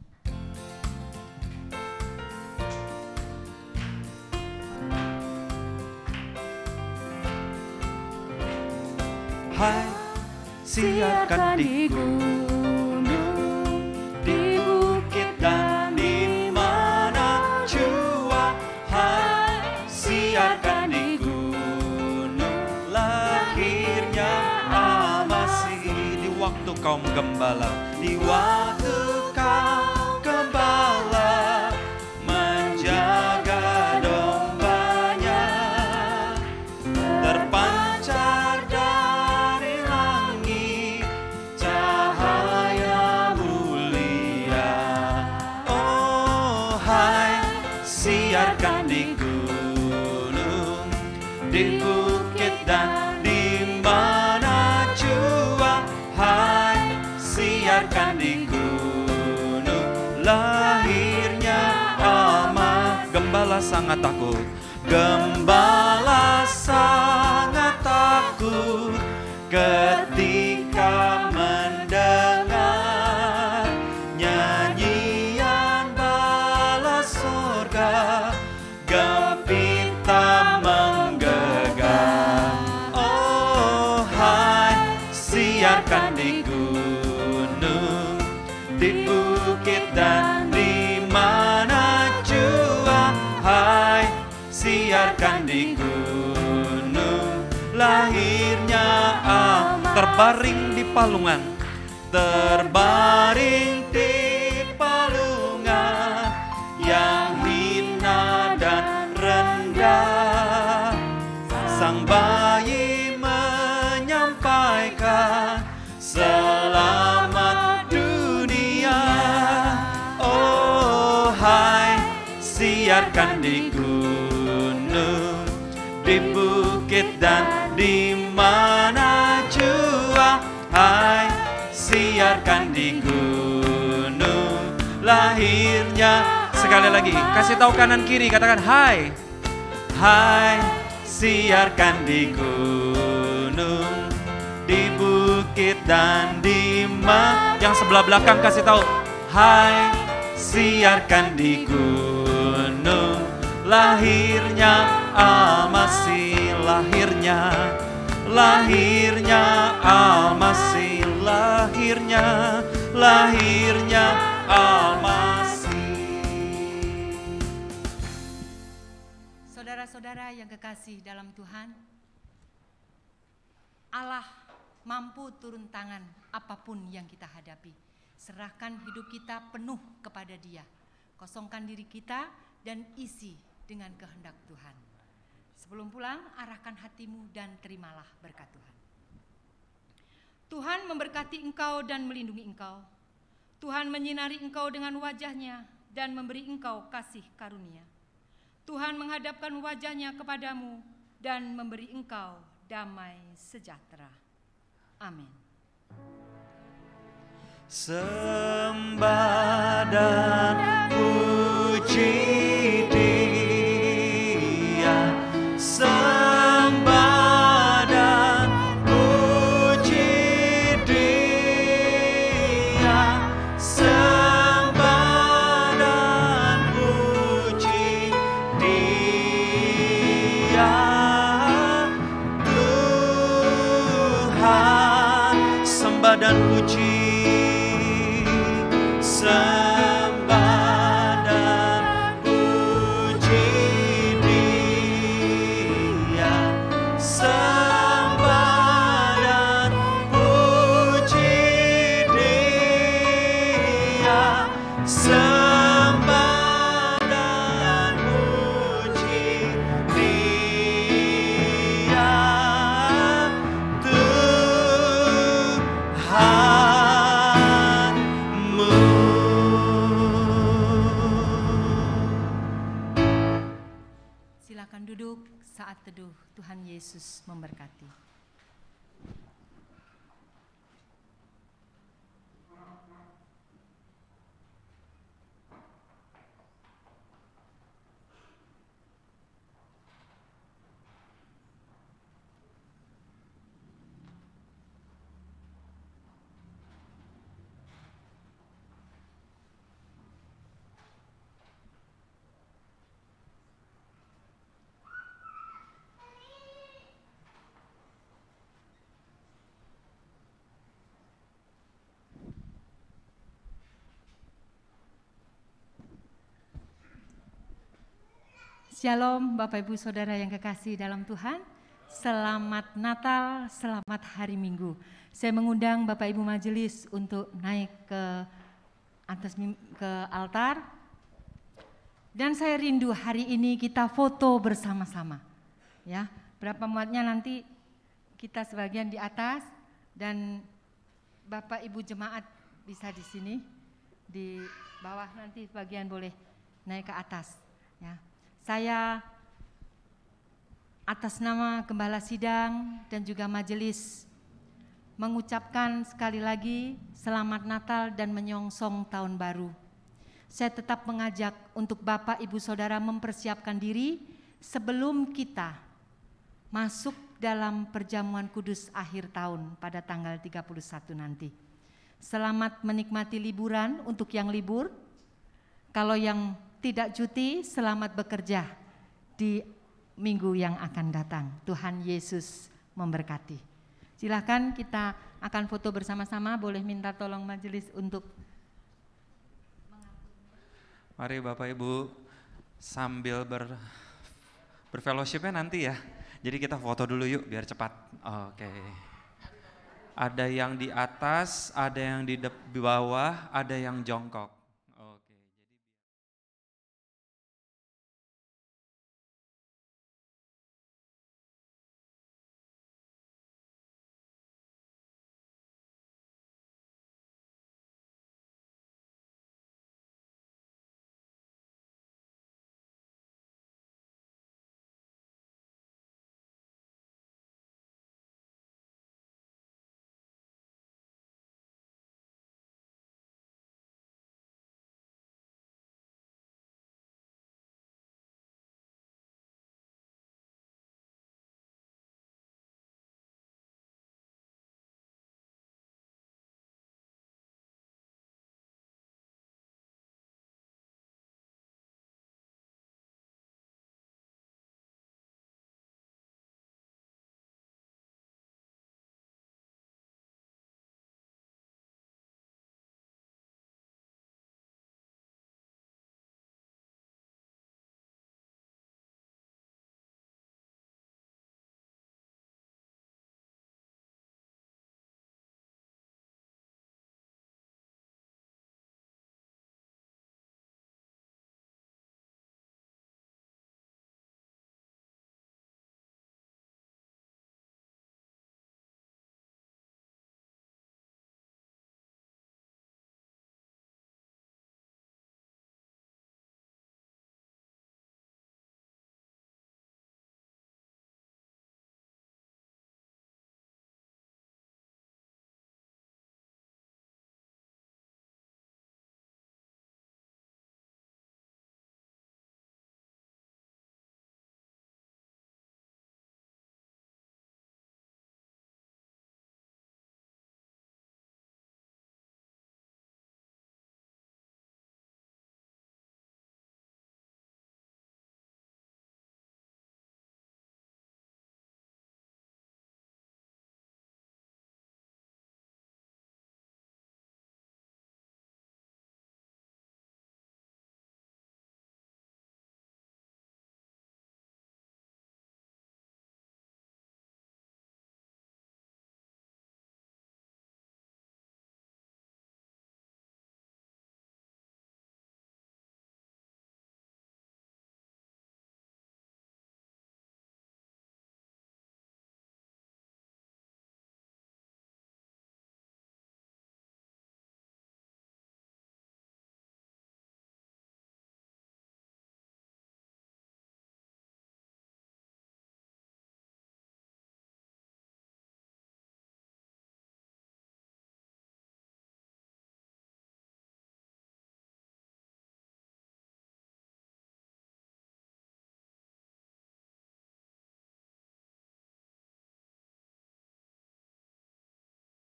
Hai siarkan di gunung, di bukit dan di mana jua. Hai siarkan di gunung. kaum gembala. Di waktu kaum gembala menjaga dombanya, terpancar dari langit cahaya mulia. Oh hai, siarkan di gunung, di bukit dan di mana jua. Hai, siarkan di gunung lahirnya Alma. Gembala sangat takut, gembala sangat takut ketika mendengar nyanyian bala surga, gempita menggegam. Oh hai, siarkan di gunung, di bukit dan di mana jua. Hai, siarkan di gunung lahirnya terbaring di palungan, terbaring di palungan yang hina dan rendah. Sang bayi menyampaikan selamat dunia. Oh hai, siarkan di gunung, di bukit dan di mana jua. Hai, siarkan di gunung lahirnya. Sekali lagi, kasih tahu kanan kiri, katakan hai. Hai, siarkan di gunung, di bukit dan di mana. Yang sebelah belakang kasih tahu hai, siarkan di gunung lahirnya Almasih, lahirnya, lahirnya Almasih, lahirnya, lahirnya Almasih. Saudara-saudara yang kekasih dalam Tuhan, Allah mampu turun tangan apapun yang kita hadapi. Serahkan hidup kita penuh kepada Dia. Kosongkan diri kita dan isi dengan kehendak Tuhan. Sebelum pulang, arahkan hatimu dan terimalah berkat Tuhan. Tuhan memberkati engkau dan melindungi engkau. Tuhan menyinari engkau dengan wajah-Nya dan memberi engkau kasih karunia. Tuhan menghadapkan wajah-Nya kepadamu dan memberi engkau damai sejahtera. Amin. Sembah dan puji Dia, sembah dan puji Dia, sembah dan puji Dia. Tuhan, sembah dan puji, sembah dan puji Dia, sembah dan puji Dia, sembah dan puji Dia. Silakan duduk. Saat teduh, Tuhan Yesus memberkati. Shalom Bapak Ibu Saudara yang kekasih dalam Tuhan. selamat Natal, selamat hari Minggu. Saya mengundang Bapak Ibu Majelis untuk naik ke atas ke altar. Dan saya rindu hari ini kita foto bersama-sama. Ya, berapa muatnya nanti kita sebagian di atas dan Bapak Ibu jemaat bisa di sini, di bawah nanti sebagian boleh naik ke atas. Ya, saya atas nama Gembala Sidang dan juga majelis mengucapkan sekali lagi selamat Natal dan menyongsong tahun baru. Saya tetap mengajak untuk Bapak Ibu Saudara mempersiapkan diri sebelum kita masuk dalam perjamuan kudus akhir tahun pada tanggal 31 nanti. Selamat menikmati liburan untuk yang libur. Kalau yang tidak cuti, selamat bekerja di minggu yang akan datang. Tuhan Yesus memberkati. Silakan kita akan foto bersama-sama, boleh minta tolong majelis untuk. Mari Bapak Ibu sambil berfellowship-nya nanti ya. Jadi kita foto dulu yuk biar cepat. Oke. Ada yang di atas, ada yang di bawah, ada yang jongkok.